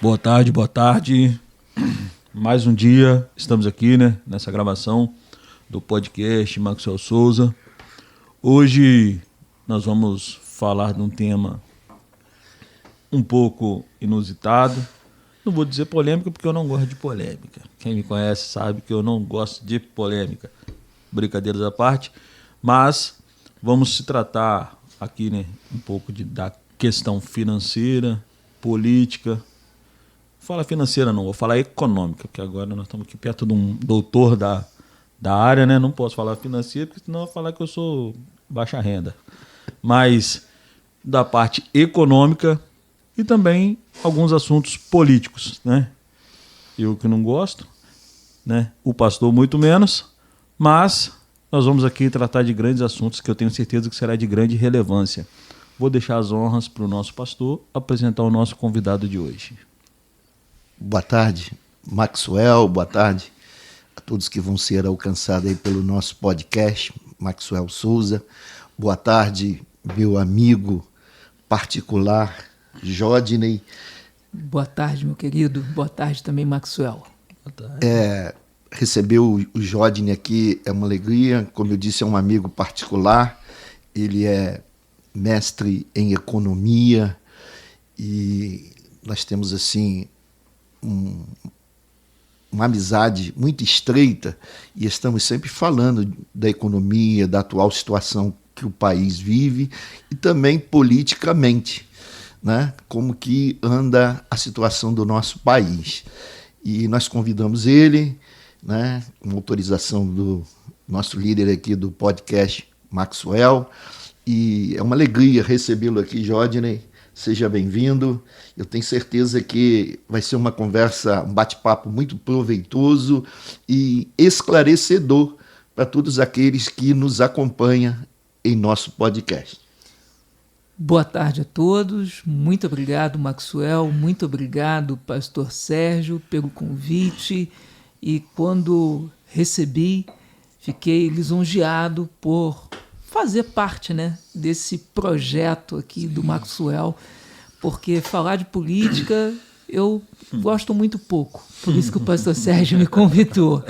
Boa tarde, boa tarde. Mais um dia, estamos aqui, né, nessa gravação do podcast Maxwell Souza. Hoje nós vamos falar de um tema um pouco inusitado. Não vou dizer polêmica porque eu não gosto de polêmica. Quem me conhece sabe que eu não gosto de polêmica. Brincadeiras à parte. Mas vamos se tratar aqui, né, um pouco da questão financeira, política. Fala financeira não, vou falar econômica, porque agora nós estamos aqui perto de um doutor da área, né? Não posso falar financeira, porque senão eu vou falar que eu sou baixa renda. Mas da parte econômica e também alguns assuntos políticos, né? Eu que não gosto, né? O pastor muito menos, mas nós vamos aqui tratar de grandes assuntos que eu tenho certeza que será de grande relevância. Vou deixar as honras para o nosso pastor apresentar o nosso convidado de hoje. Boa tarde, Maxwell, boa tarde a todos que vão ser alcançados aí pelo nosso podcast, Maxwell Souza. Boa tarde, meu amigo particular, Jodney. Boa tarde, meu querido. Boa tarde também, Maxwell. Boa tarde. Receber o Jodney aqui é uma alegria, como eu disse, é um amigo particular. Ele é mestre em economia e nós temos assim uma amizade muito estreita e estamos sempre falando da economia, da atual situação que o país vive e também politicamente, né? Como que anda a situação do nosso país. E nós convidamos ele, né, com autorização do nosso líder aqui do podcast, Maxwell, e é uma alegria recebê-lo aqui, Jodney. Seja bem-vindo. Eu tenho certeza que vai ser uma conversa, um bate-papo muito proveitoso e esclarecedor para todos aqueles que nos acompanham em nosso podcast. Boa tarde a todos. Muito obrigado, Maxwell. Muito obrigado, pastor Sérgio, pelo convite. E quando recebi, fiquei lisonjeado por fazer parte, né, desse projeto aqui do Maxwell, porque falar de política eu gosto muito pouco, por isso que o pastor Sérgio me convidou.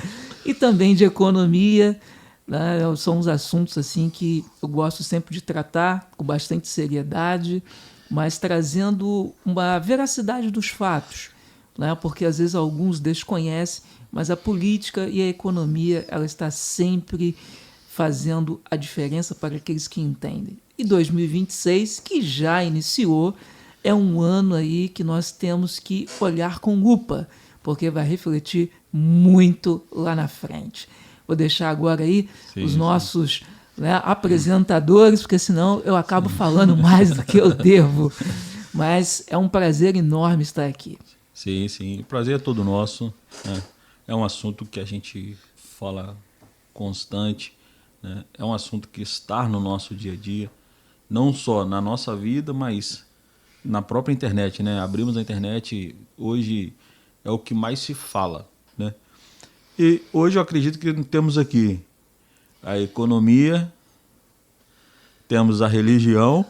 E também de economia, né, são uns assuntos assim que eu gosto sempre de tratar com bastante seriedade, mas trazendo uma veracidade dos fatos, né, porque às vezes alguns desconhecem, mas a política e a economia ela está sempre fazendo a diferença para aqueles que entendem. E 2026, que já iniciou, é um ano aí que nós temos que olhar com lupa, porque vai refletir muito lá na frente. Vou deixar agora aí os nossos, né, apresentadores, porque senão eu acabo falando mais do que eu devo. Mas é um prazer enorme estar aqui. Sim, sim. O prazer é todo nosso, né? É um assunto que a gente fala constante, né? É um assunto que está no nosso dia a dia, não só na nossa vida, mas na própria internet, né? Abrimos a internet, hoje é o que mais se fala, né? E hoje eu acredito que temos aqui a economia, temos a religião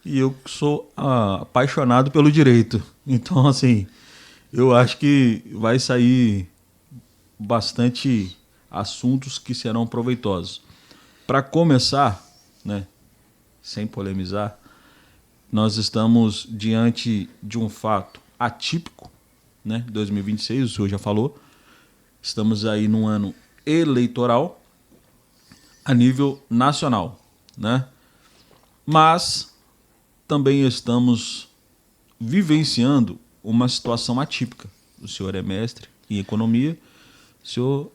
e eu sou apaixonado pelo direito. Então, assim, eu acho que vai sair bastante assuntos que serão proveitosos. Para começar, né, sem polemizar, nós estamos diante de um fato atípico, né, 2026, o senhor já falou, estamos aí num ano eleitoral a nível nacional, né, mas também estamos vivenciando uma situação atípica. O senhor é mestre em economia, o senhor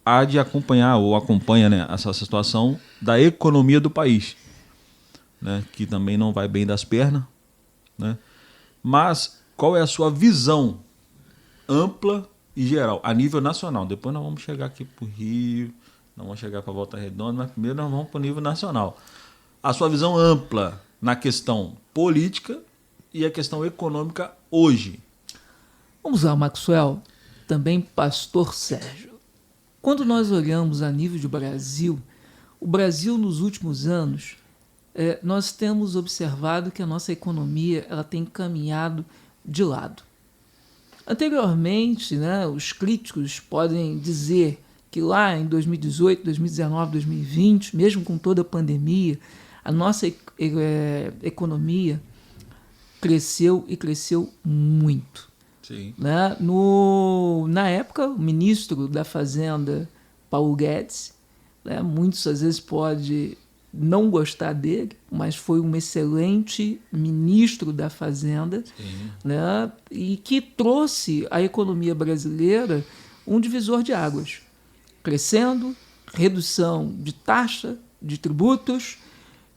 há de acompanhar ou acompanha, né, essa situação da economia do país, né, que também não vai bem das pernas, né? Mas qual é a sua visão ampla e geral, a nível nacional? Depois nós vamos chegar aqui para o Rio, nós vamos chegar para a Volta Redonda, mas primeiro nós vamos para o nível nacional. A sua visão ampla na questão política e a questão econômica hoje. Vamos lá, Maxwell, também pastor Sérgio. Quando nós olhamos a nível de Brasil, o Brasil nos últimos anos, nós temos observado que a nossa economia ela tem caminhado de lado. Anteriormente, né, os críticos podem dizer que lá em 2018, 2019, 2020, mesmo com toda a pandemia, a nossa economia cresceu e cresceu muito. Sim. Né? Na época, o ministro da Fazenda, Paulo Guedes, né, muitos às vezes podem não gostar dele, mas foi um excelente ministro da Fazenda, né, e que trouxe à economia brasileira um divisor de águas, crescendo, redução de taxa, de tributos,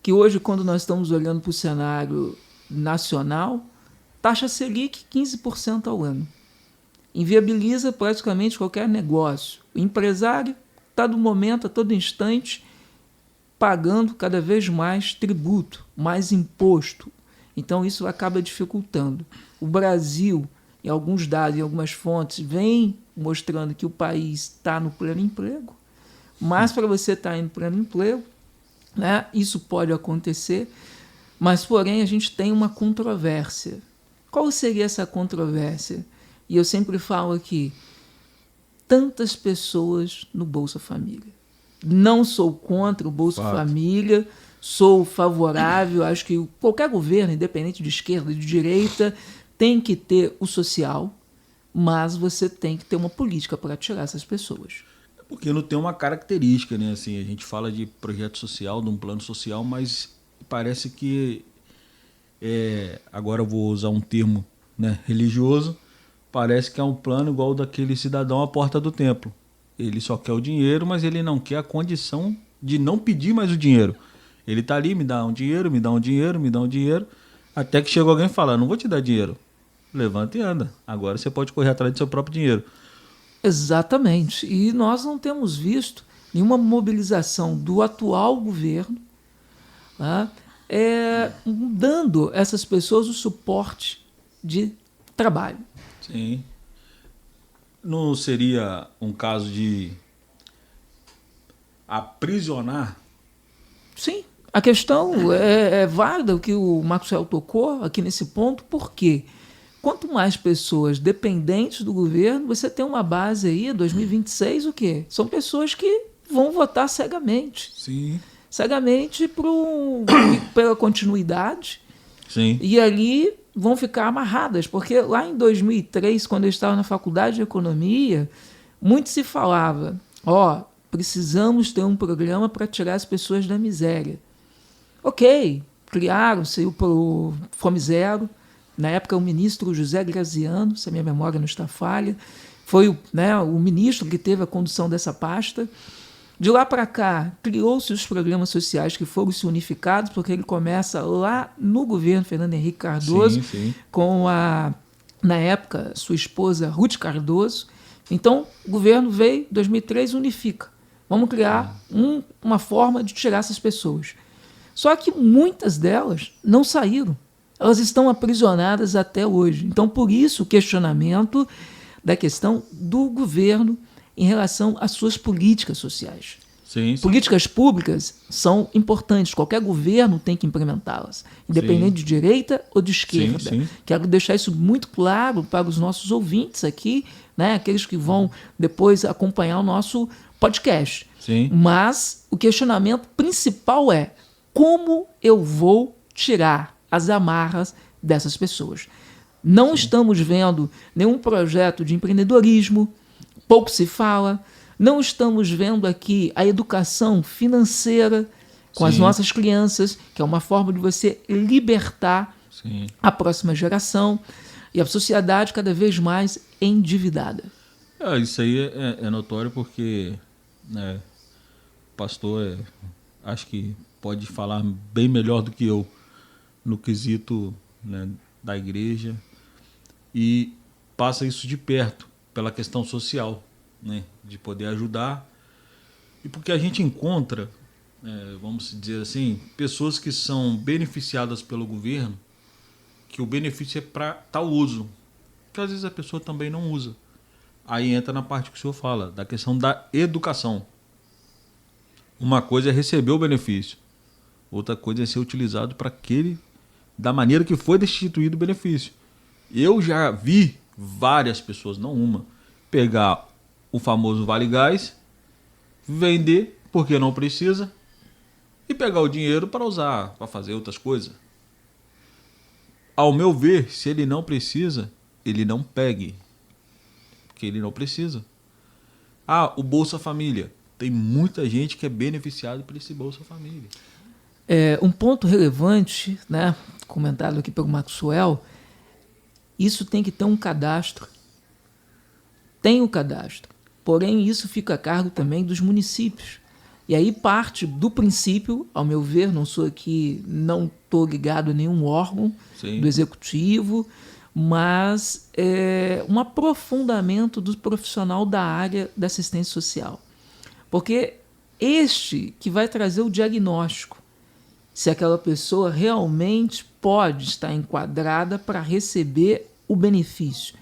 que hoje, quando nós estamos olhando para o cenário nacional, taxa Selic 15% ao ano. Inviabiliza praticamente qualquer negócio. O empresário está do momento, a todo instante, pagando cada vez mais tributo, mais imposto. Então isso acaba dificultando. O Brasil, em alguns dados, em algumas fontes, vem mostrando que o país está no pleno emprego, mas para você estar em pleno emprego, né, isso pode acontecer, mas porém a gente tem uma controvérsia. Qual seria essa controvérsia? E eu sempre falo aqui, tantas pessoas no Bolsa Família. Não sou contra o Bolsa Família, sou favorável, acho que qualquer governo, independente de esquerda, de direita, tem que ter o social, mas você tem que ter uma política para tirar essas pessoas. Porque não tem uma característica, né? Assim, a gente fala de projeto social, de um plano social, mas parece que, agora eu vou usar um termo, né, religioso, parece que é um plano igual daquele cidadão à porta do templo. Ele só quer o dinheiro, mas ele não quer a condição de não pedir mais o dinheiro. Ele está ali, me dá um dinheiro, me dá um dinheiro, me dá um dinheiro, até que chega alguém e fala, não vou te dar dinheiro. Levanta e anda. Agora você pode correr atrás do seu próprio dinheiro. Exatamente. E nós não temos visto nenhuma mobilização do atual governo, né, dando a essas pessoas o suporte de trabalho. Sim. Não seria um caso de aprisionar? Sim, a questão é válida, o que o Maxwell tocou aqui nesse ponto, porque quanto mais pessoas dependentes do governo, você tem uma base aí, 2026, o quê? São pessoas que vão votar cegamente. Sim. Cegamente pela continuidade. Sim. E ali vão ficar amarradas, porque lá em 2003, quando eu estava na faculdade de economia, muito se falava, precisamos ter um programa para tirar as pessoas da miséria. Ok, criaram-se o Fome Zero, na época o ministro José Graziano, se a minha memória não está falha, foi o ministro que teve a condução dessa pasta. De lá para cá, criou-se os programas sociais que foram se unificados, porque ele começa lá no governo Fernando Henrique Cardoso, sim. com na época, sua esposa Ruth Cardoso. Então, o governo veio, em 2003, unifica. Vamos criar uma forma de tirar essas pessoas. Só que muitas delas não saíram. Elas estão aprisionadas até hoje. Então, por isso, o questionamento da questão do governo em relação às suas políticas sociais. Sim. Políticas públicas são importantes, qualquer governo tem que implementá-las, independente de direita ou de esquerda. Sim. Quero deixar isso muito claro para os nossos ouvintes aqui, né, aqueles que vão depois acompanhar o nosso podcast. Sim. Mas o questionamento principal é como eu vou tirar as amarras dessas pessoas. Não estamos vendo nenhum projeto de empreendedorismo, pouco se fala. Não estamos vendo aqui a educação financeira com as nossas crianças, que é uma forma de você libertar a próxima geração e a sociedade cada vez mais endividada. Isso aí é notório porque o pastor acho que pode falar bem melhor do que eu no quesito, né, da igreja, e passa isso de perto pela questão social, né, de poder ajudar, e porque a gente encontra, vamos dizer assim, pessoas que são beneficiadas pelo governo, que o benefício é para tal uso, que às vezes a pessoa também não usa. Aí entra na parte que o senhor fala, da questão da educação. Uma coisa é receber o benefício, outra coisa é ser utilizado para da maneira que foi destituído o benefício. Eu já vi várias pessoas, não uma, pegar o famoso Vale Gás, vender porque não precisa e pegar o dinheiro para usar, para fazer outras coisas. Ao meu ver, se ele não precisa, ele não pegue, porque ele não precisa. Ah, o Bolsa Família. Tem muita gente que é beneficiada por esse Bolsa Família. Um ponto relevante, né, comentado aqui pelo Maxwell, isso tem que ter um cadastro. Tem um cadastro. Porém, isso fica a cargo também dos municípios. E aí parte do princípio, ao meu ver, não sou aqui, não estou ligado a nenhum órgão Sim. do executivo, mas um aprofundamento do profissional da área da assistência social. Porque este que vai trazer o diagnóstico, se aquela pessoa realmente pode estar enquadrada para receber o benefício.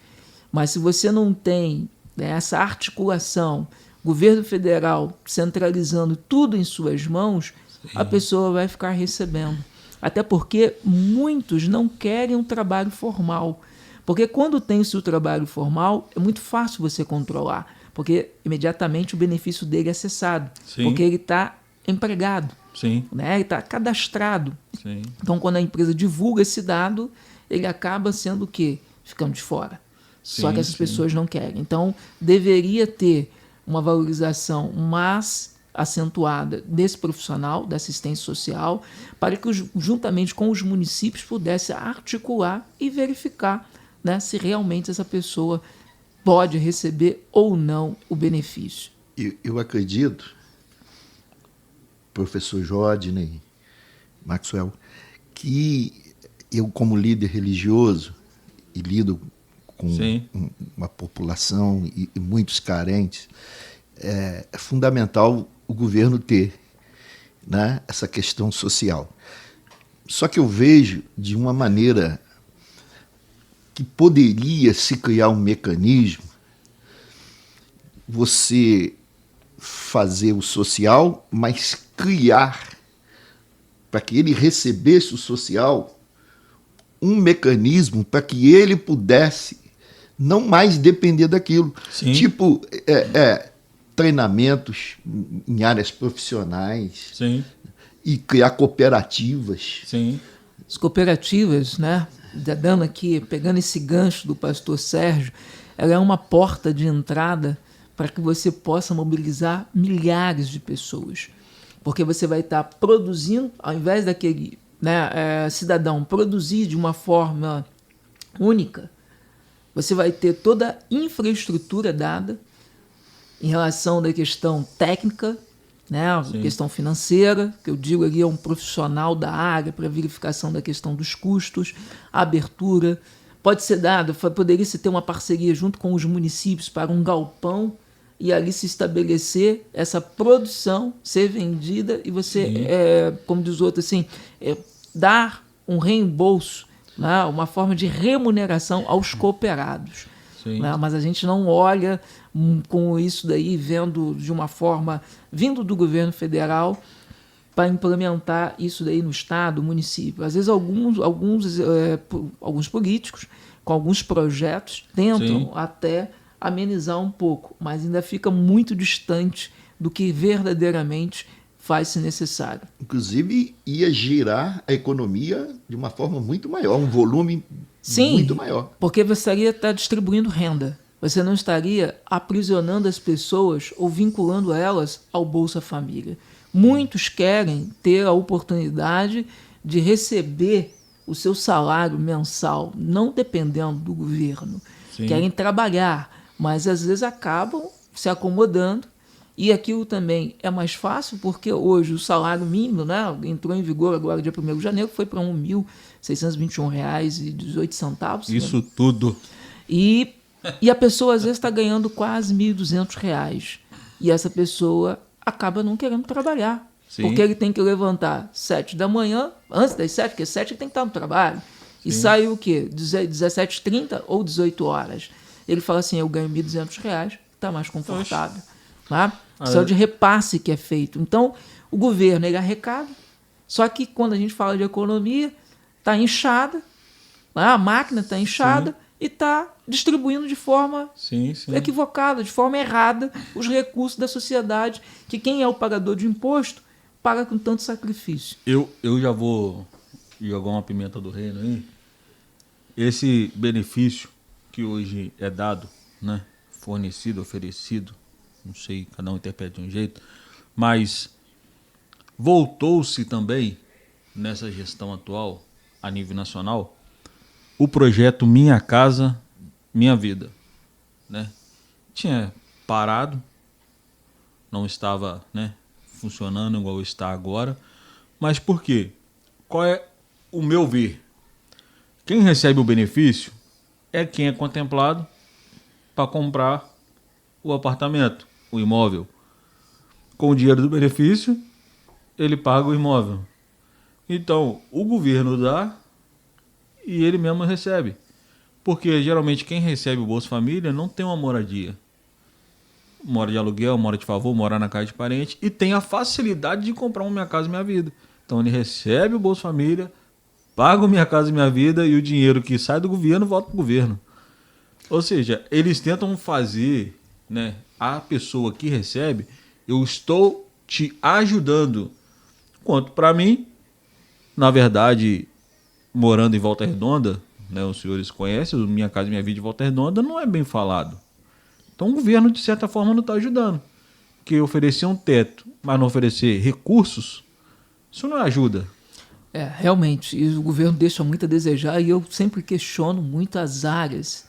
Mas se você não tem, né, essa articulação, governo federal centralizando tudo em suas mãos, sim, a pessoa vai ficar recebendo. Até porque muitos não querem um trabalho formal. Porque quando tem o seu trabalho formal, é muito fácil você controlar. Porque imediatamente o benefício dele é cessado. Sim. Porque ele está empregado. Sim. Né? Ele está cadastrado. Sim. Então, quando a empresa divulga esse dado, ele acaba sendo o quê? Ficando de fora. Sim, só que essas pessoas não querem. Então, deveria ter uma valorização mais acentuada desse profissional da assistência social para que, juntamente com os municípios, pudesse articular e verificar, né, se realmente essa pessoa pode receber ou não o benefício. Eu acredito, professor Jodney, Maxwell, que eu, como líder religioso, e lido com uma população e muitos carentes, é fundamental o governo ter, né, essa questão social. Só que eu vejo de uma maneira que poderia se criar um mecanismo, você fazer o social, mas criar, para que ele recebesse o social, um mecanismo para que ele pudesse não mais depender daquilo. Sim. Tipo, treinamentos em áreas profissionais. Sim. E criar cooperativas. Sim. As cooperativas, né, dando aqui, pegando esse gancho do pastor Sérgio, ela é uma porta de entrada para que você possa mobilizar milhares de pessoas. Porque você vai estar produzindo, ao invés daquele, né, cidadão produzir de uma forma única, você vai ter toda a infraestrutura dada em relação da questão técnica, né, a questão financeira, que eu digo ali é um profissional da área para verificação da questão dos custos, a abertura. Pode ser dado, poderia-se ter uma parceria junto com os municípios para um galpão e ali se estabelecer essa produção, ser vendida e você, como diz o outro, assim, dar um reembolso, né, uma forma de remuneração aos cooperados. Né? Mas a gente não olha com isso daí, vendo de uma forma, vindo do governo federal, para implementar isso daí no estado, no município. Às vezes alguns políticos, com alguns projetos, tentam até amenizar um pouco, mas ainda fica muito distante do que verdadeiramente faz-se necessário. Inclusive, ia girar a economia de uma forma muito maior, um volume muito maior. Porque você estaria distribuindo renda. Você não estaria aprisionando as pessoas ou vinculando elas ao Bolsa Família. Muitos querem ter a oportunidade de receber o seu salário mensal, não dependendo do governo. Querem trabalhar, mas às vezes acabam se acomodando. E aquilo também é mais fácil porque hoje o salário mínimo, né, entrou em vigor agora dia 1º de janeiro, foi para R$ 1.621,18. Isso tudo. E a pessoa às vezes está ganhando quase R$ 1.200. E essa pessoa acaba não querendo trabalhar. Porque ele tem que levantar 7 da manhã, antes das 7, porque 7 ele tem que estar no trabalho. E sai o quê? 17h30 ou 18 horas. Ele fala assim, eu ganho R$ 1.200, está mais confortável. Tá? Isso é o de repasse que é feito. Então, o governo ele arrecada, só que quando a gente fala de economia, está inchada, A máquina está inchada e está distribuindo de forma Sim. equivocada, de forma errada, os recursos da sociedade, que quem é o pagador de imposto paga com tanto sacrifício. Eu já vou jogar uma pimenta do reino aí. Esse benefício que hoje é dado, né, fornecido, oferecido, não sei, cada um interpreta de um jeito, mas voltou-se também, nessa gestão atual, a nível nacional, o projeto Minha Casa, Minha Vida. Né? Tinha parado, não estava, né, funcionando igual está agora. Mas por quê? Qual é o meu ver? Quem recebe o benefício é quem é contemplado para comprar o apartamento, o imóvel. Com o dinheiro do benefício, ele paga o imóvel. Então, o governo dá e ele mesmo recebe. Porque geralmente quem recebe o Bolsa Família não tem uma moradia. Mora de aluguel, mora de favor, mora na casa de parente e tem a facilidade de comprar um Minha Casa Minha Vida. Então ele recebe o Bolsa Família, paga o Minha Casa Minha Vida e o dinheiro que sai do governo volta para o governo. Ou seja, eles tentam fazer, né, a pessoa que recebe, eu estou te ajudando. Quanto para mim, na verdade, morando em Volta Redonda, né, os senhores conhecem, o Minha Casa Minha Vida de Volta Redonda não é bem falado. Então o governo, de certa forma, não está ajudando. Porque oferecer um teto, mas não oferecer recursos, isso não ajuda. Realmente, e o governo deixa muito a desejar e eu sempre questiono muito as áreas,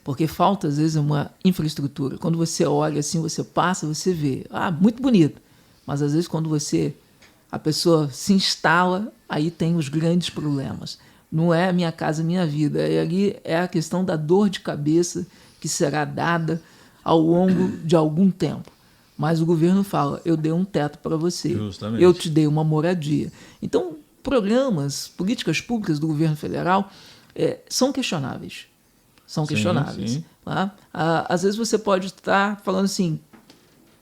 porque falta, às vezes, uma infraestrutura. Quando você olha assim, você passa, você vê, muito bonito, mas às vezes quando a pessoa se instala, aí tem os grandes problemas. Não é Minha Casa Minha Vida, e ali é a questão da dor de cabeça que será dada ao longo de algum tempo. Mas o governo fala, eu dei um teto para você, Justamente. eu te dei uma moradia. Então, programas, políticas públicas do governo federal são questionáveis. São questionáveis. Sim. Tá? Às vezes você pode estar falando assim,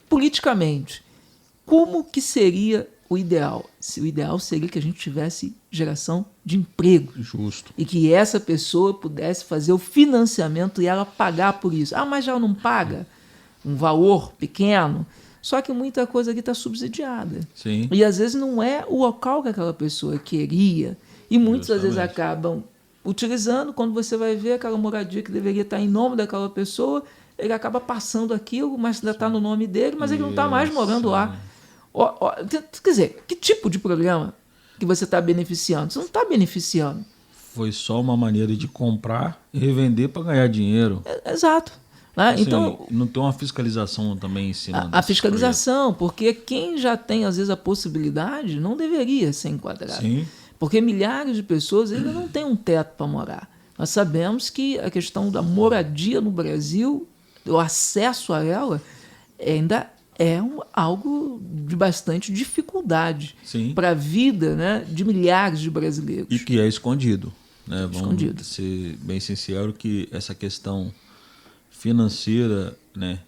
politicamente, como que seria o ideal? O ideal seria que a gente tivesse geração de emprego. Justo. E que essa pessoa pudesse fazer o financiamento e ela pagar por isso. Mas já não paga um valor pequeno. Só que muita coisa aqui está subsidiada. Sim. E às vezes não é o local que aquela pessoa queria. E muitos às vezes Justamente. acabam utilizando, quando você vai ver aquela moradia que deveria estar em nome daquela pessoa, ele acaba passando aquilo, mas ainda está no nome dele, mas ele não está mais morando lá. Quer dizer, que tipo de programa que você está beneficiando? Você não está beneficiando. Foi só uma maneira de comprar e revender para ganhar dinheiro. Exato. Né? Assim, Então, não tem uma fiscalização também em cima a fiscalização, porque quem já tem, às vezes, a possibilidade não deveria ser enquadrado. Sim. Porque milhares de pessoas ainda não têm um teto para morar. Nós sabemos que a questão da moradia no Brasil, o acesso a ela, ainda é algo de bastante dificuldade para a vida, né, de milhares de brasileiros. E que é escondido. Né? Escondido. Vamos ser bem sincero que essa questão financeira, né,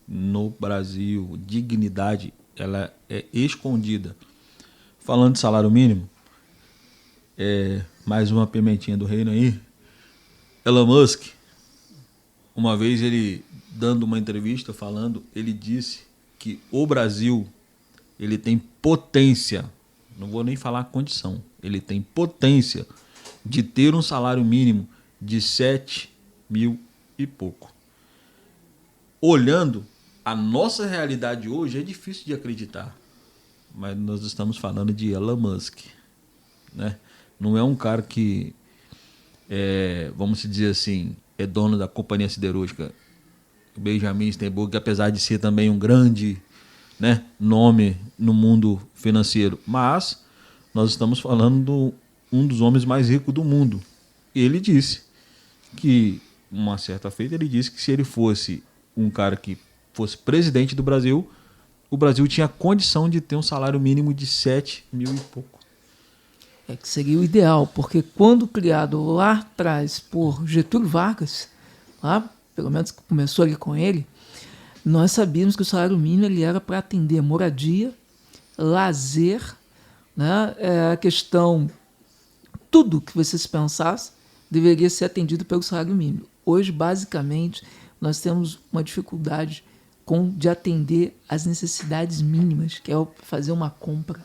no Brasil, dignidade, ela é escondida. Falando de salário mínimo, mais uma pimentinha do reino aí. Elon Musk, uma vez ele dando uma entrevista falando, ele disse que o Brasil, ele tem potência, não vou nem falar condição, ele tem potência de ter um salário mínimo de 7 mil e pouco. Olhando a nossa realidade hoje, é difícil de acreditar, mas nós estamos falando de Elon Musk, né? Não é um cara que, vamos dizer assim, é dono da companhia siderúrgica Benjamin Steimburg, que apesar de ser também um grande, né, nome no mundo financeiro, mas nós estamos falando de um dos homens mais ricos do mundo. Ele disse que, uma certa feita, ele disse que se ele fosse um cara que fosse presidente do Brasil, o Brasil tinha condição de ter um salário mínimo de 7 mil e pouco. Que seria o ideal, porque quando criado lá atrás por Getúlio Vargas, lá, pelo menos começou ali com ele, nós sabíamos que o salário mínimo ele era para atender moradia, lazer, né, a questão, tudo que você se pensasse, deveria ser atendido pelo salário mínimo. Hoje, basicamente, nós temos uma dificuldade de atender às necessidades mínimas, que é fazer uma compra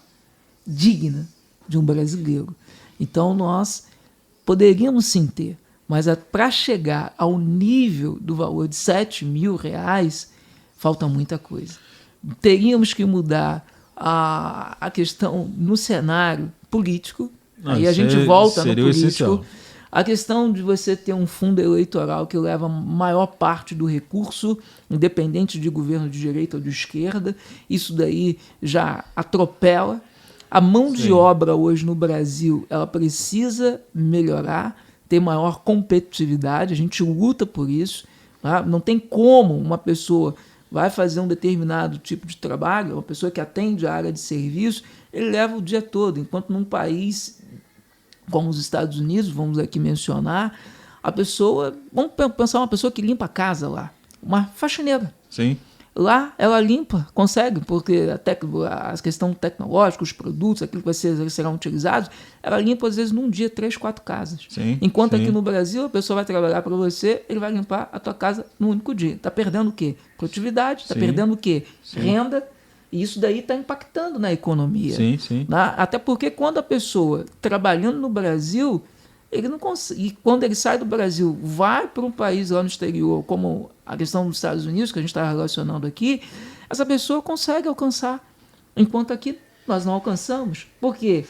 digna de um brasileiro. Então, nós poderíamos sim ter, mas para chegar ao nível do valor de R$7.000, falta muita coisa. Teríamos que mudar a questão no cenário político, aí a gente volta no político. Essencial. A questão de você ter um fundo eleitoral que leva a maior parte do recurso, independente de governo de direita ou de esquerda, isso daí já atropela. A mão de obra hoje no Brasil, ela precisa melhorar, ter maior competitividade, a gente luta por isso. Tá? Não tem como uma pessoa vai fazer um determinado tipo de trabalho, uma pessoa que atende a área de serviço, ele leva o dia todo, enquanto num país como os Estados Unidos, vamos aqui mencionar, a pessoa, vamos pensar uma pessoa que limpa a casa lá, uma faxineira. Sim. Lá ela limpa, consegue, porque a questão tecnológica, os produtos, aquilo que serão utilizados, ela limpa às vezes num dia 3, 4 casas. Sim, Enquanto sim. aqui no Brasil a pessoa vai trabalhar para você, ele vai limpar a tua casa num único dia. Está perdendo o quê? Produtividade, está Sim. perdendo o quê? Sim. Renda. E isso daí está impactando na economia. Sim, sim. Até porque quando a pessoa trabalhando no Brasil, ele não consegue. E quando ele sai do Brasil, vai para um país lá no exterior, como a questão dos Estados Unidos, que a gente está relacionando aqui, essa pessoa consegue alcançar, enquanto aqui nós não alcançamos. Por quê?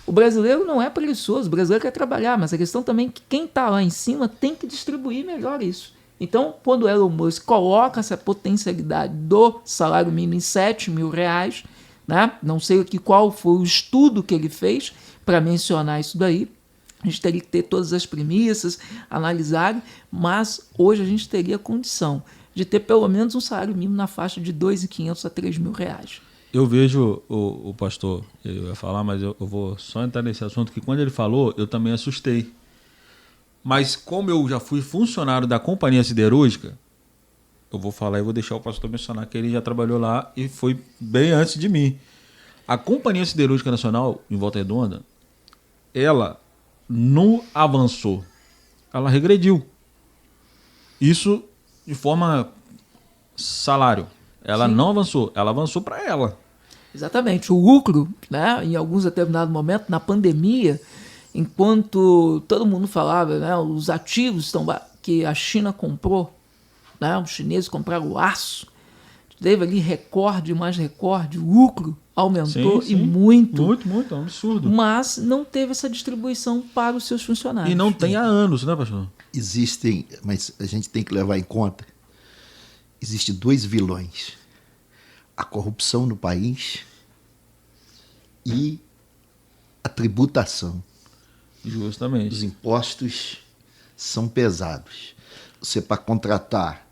O brasileiro não é preguiçoso, o brasileiro quer trabalhar, mas a questão também é que quem está lá em cima tem que distribuir melhor isso. Então, quando o Elon Musk coloca essa potencialidade do salário mínimo em R$7.000, né? Não sei aqui qual foi o estudo que ele fez para mencionar isso daí, a gente teria que ter todas as premissas, analisar, mas hoje a gente teria a condição de ter pelo menos um salário mínimo na faixa de R$2.500 a R$3.000. Eu vejo o pastor, ele vai falar, mas eu vou só entrar nesse assunto, que quando ele falou, eu também assustei. Mas como eu já fui funcionário da Companhia Siderúrgica, eu vou falar e vou deixar o pastor mencionar que ele já trabalhou lá e foi bem antes de mim. A Companhia Siderúrgica Nacional, em Volta Redonda, ela não avançou, ela regrediu. Isso de forma salário. Ela Sim. não avançou, ela avançou para ela. Exatamente. O lucro, né, em alguns determinados momentos, na pandemia, enquanto todo mundo falava, né, os ativos que a China comprou, né, os chineses compraram o aço, teve ali recorde, mais recorde, o lucro aumentou Sim. e muito. Muito, é um absurdo. Mas não teve essa distribuição para os seus funcionários. E não tem há anos, né, pastor? Existem, mas a gente tem que levar em conta, existem 2 vilões. A corrupção no país e a tributação. Justamente. Os impostos são pesados. Você, para contratar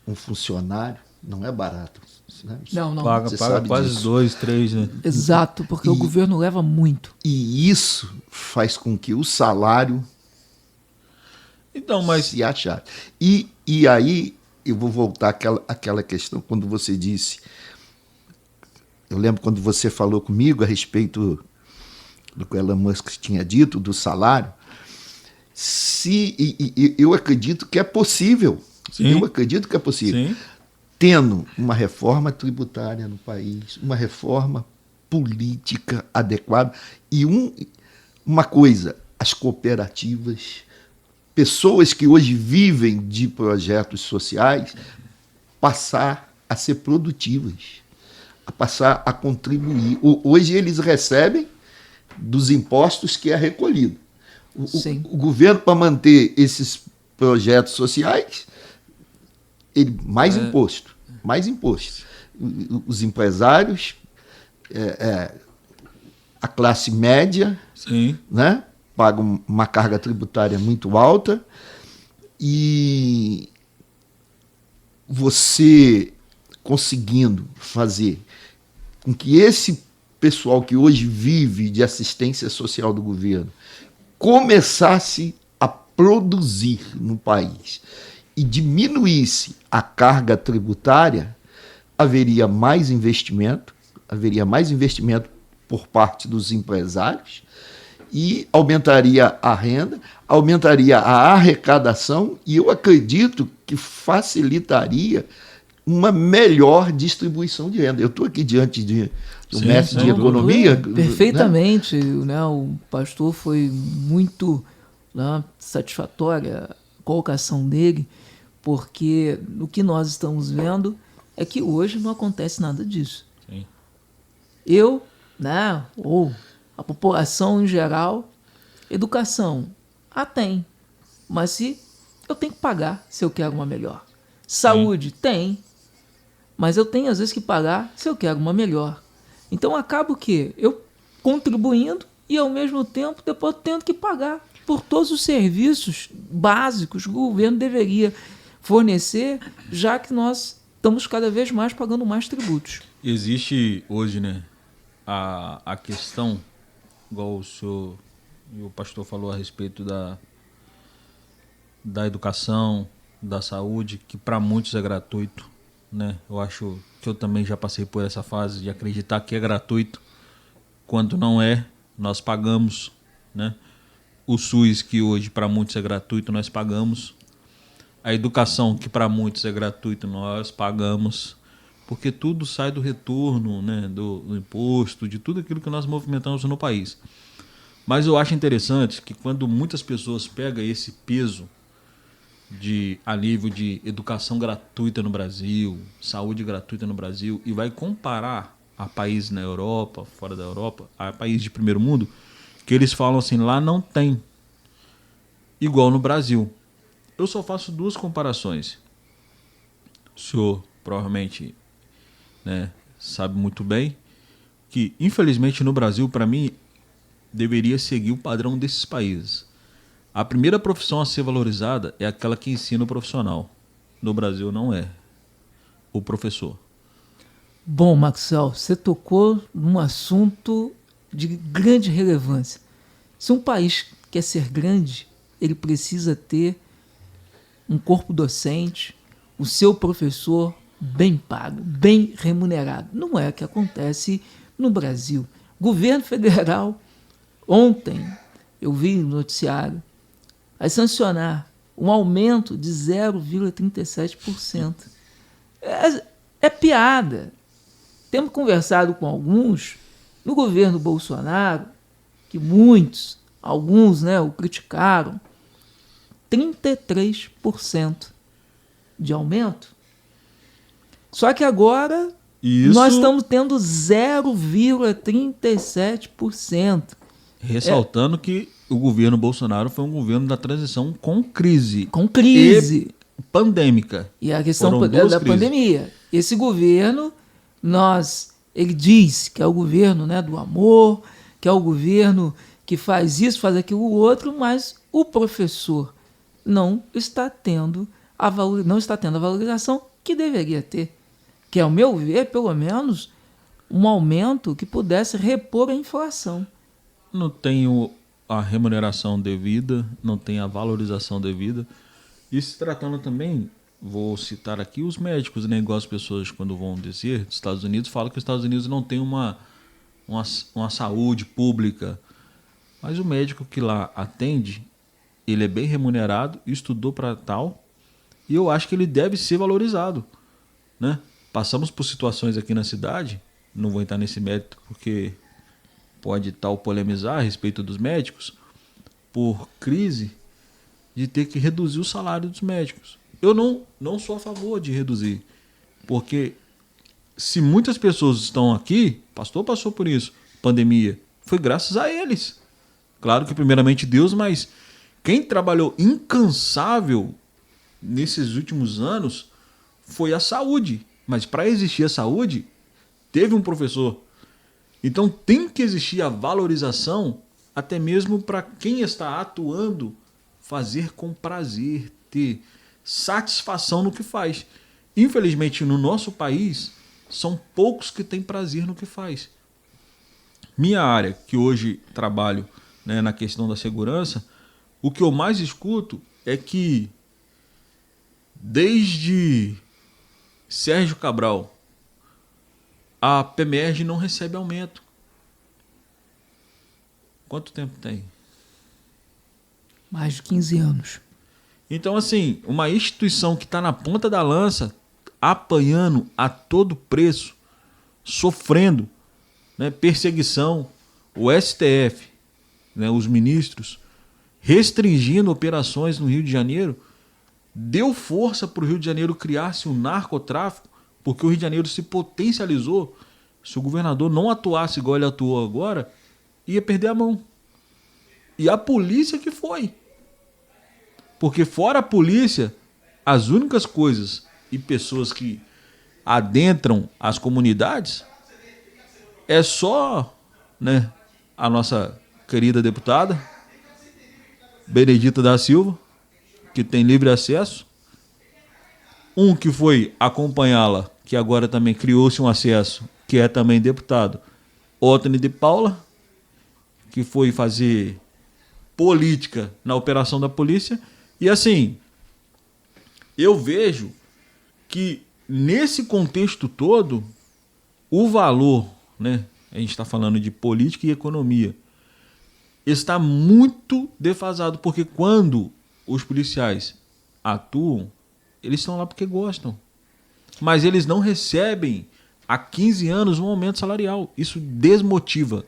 um funcionário, não é barato. Né? Não. Paga quase disso. 2, 3, né? Exato, porque o governo leva muito. E isso faz com que o salário Então, mas se achar. E aí eu vou voltar àquela questão quando você disse. Eu lembro quando você falou comigo a respeito do que o Elon Musk tinha dito, do salário. Eu acredito que é possível. Sim. Eu acredito que é possível. sim, Tendo uma reforma tributária no país, uma reforma política adequada e uma coisa, as cooperativas, pessoas que hoje vivem de projetos sociais, passar a ser produtivas, a passar a contribuir. Hoje eles recebem dos impostos que é recolhido. O governo, para manter esses projetos sociais, mais imposto. Os empresários, a classe média, sim. né, pagam uma carga tributária muito alta e você conseguindo fazer com que esse pessoal que hoje vive de assistência social do governo começasse a produzir no país e diminuísse a carga tributária, haveria mais investimento por parte dos empresários e aumentaria a renda, aumentaria a arrecadação e eu acredito que facilitaria uma melhor distribuição de renda. Eu estou aqui diante de um mestre de economia. Perfeitamente, né? O pastor foi muito, né, satisfatória a colocação dele, porque o que nós estamos vendo é que hoje não acontece nada disso. Sim. Eu, né, ou a população em geral, educação, tem, mas se eu tenho que pagar se eu quero uma melhor. Saúde, tem, mas eu tenho às vezes que pagar se eu quero uma melhor. Então acaba o quê? Eu contribuindo e ao mesmo tempo depois tendo que pagar por todos os serviços básicos que o governo deveria fornecer, já que nós estamos cada vez mais pagando mais tributos. Existe hoje, né, a questão, igual o senhor e o pastor falou a respeito da educação, da saúde, que para muitos é gratuito, né? Eu acho que eu também já passei por essa fase de acreditar que é gratuito, quando não é, nós pagamos, né? O SUS, que hoje para muitos é gratuito, nós pagamos. A educação, que para muitos é gratuito, nós pagamos. Porque tudo sai do retorno, né? do imposto, de tudo aquilo que nós movimentamos no país. Mas eu acho interessante que quando muitas pessoas pegam esse peso de alívio de educação gratuita no Brasil, saúde gratuita no Brasil, e vai comparar a países na Europa, fora da Europa, a países de primeiro mundo, que eles falam assim, lá não tem igual no Brasil. Eu só faço duas comparações. O senhor provavelmente, né, sabe muito bem que, infelizmente, no Brasil, para mim, deveria seguir o padrão desses países. A primeira profissão a ser valorizada é aquela que ensina o profissional. No Brasil não é. O professor. Bom, Maxwell, você tocou num assunto de grande relevância. Se um país quer ser grande, ele precisa ter um corpo docente, o seu professor bem pago, bem remunerado. Não é o que acontece no Brasil. Governo federal, ontem eu vi no noticiário, vai sancionar um aumento de 0,37%. É piada. Temos conversado com alguns no governo Bolsonaro, que alguns, né, o criticaram, 33% de aumento. Só que agora nós estamos tendo 0,37%. Ressaltando que o governo Bolsonaro foi um governo da transição com crise. Com crise. E pandêmica. E a questão da pandemia. Esse governo, ele diz que é o governo, né, do amor, que é o governo que faz isso, faz aquilo, o outro, mas o professor não está tendo a valorização que deveria ter. Que, ao meu ver, pelo menos, um aumento que pudesse repor a inflação. Não tem a remuneração devida, não tem a valorização devida. E se tratando também, vou citar aqui os médicos, né? Igual as pessoas, quando vão dizer dos Estados Unidos, falam que os Estados Unidos não tem uma saúde pública. Mas o médico que lá atende, ele é bem remunerado, estudou para tal, e eu acho que ele deve ser valorizado, né? Passamos por situações aqui na cidade, não vou entrar nesse mérito porque pode tal polemizar a respeito dos médicos, por crise de ter que reduzir o salário dos médicos. Eu não sou a favor de reduzir, porque se muitas pessoas estão aqui, o pastor passou por isso, pandemia, foi graças a eles. Claro que primeiramente Deus, mas quem trabalhou incansável nesses últimos anos foi a saúde. Mas para existir a saúde, teve um professor. Então tem que existir a valorização, até mesmo para quem está atuando, fazer com prazer, ter satisfação no que faz. Infelizmente, no nosso país, são poucos que têm prazer no que faz. Minha área, que hoje trabalho, né, na questão da segurança, o que eu mais escuto é que desde Sérgio Cabral, a PEMERG não recebe aumento. Quanto tempo tem? Mais de 15 anos. Então, assim, uma instituição que está na ponta da lança, apanhando a todo preço, sofrendo, né, perseguição, o STF, né, os ministros, restringindo operações no Rio de Janeiro, deu força para o Rio de Janeiro criar-se um narcotráfico, porque o Rio de Janeiro se potencializou. Se o governador não atuasse igual ele atuou agora, ia perder a mão. E a polícia que foi. Porque fora a polícia, as únicas coisas e pessoas que adentram as comunidades é só, né, a nossa querida deputada Benedita da Silva, que tem livre acesso. Um que foi acompanhá-la, que agora também criou-se um acesso, que é também deputado, Otni de Paula, que foi fazer política na operação da polícia. E assim, eu vejo que nesse contexto todo, o valor, né, a gente está falando de política e economia, está muito defasado, porque quando os policiais atuam, eles estão lá porque gostam. Mas eles não recebem há 15 anos um aumento salarial. Isso desmotiva.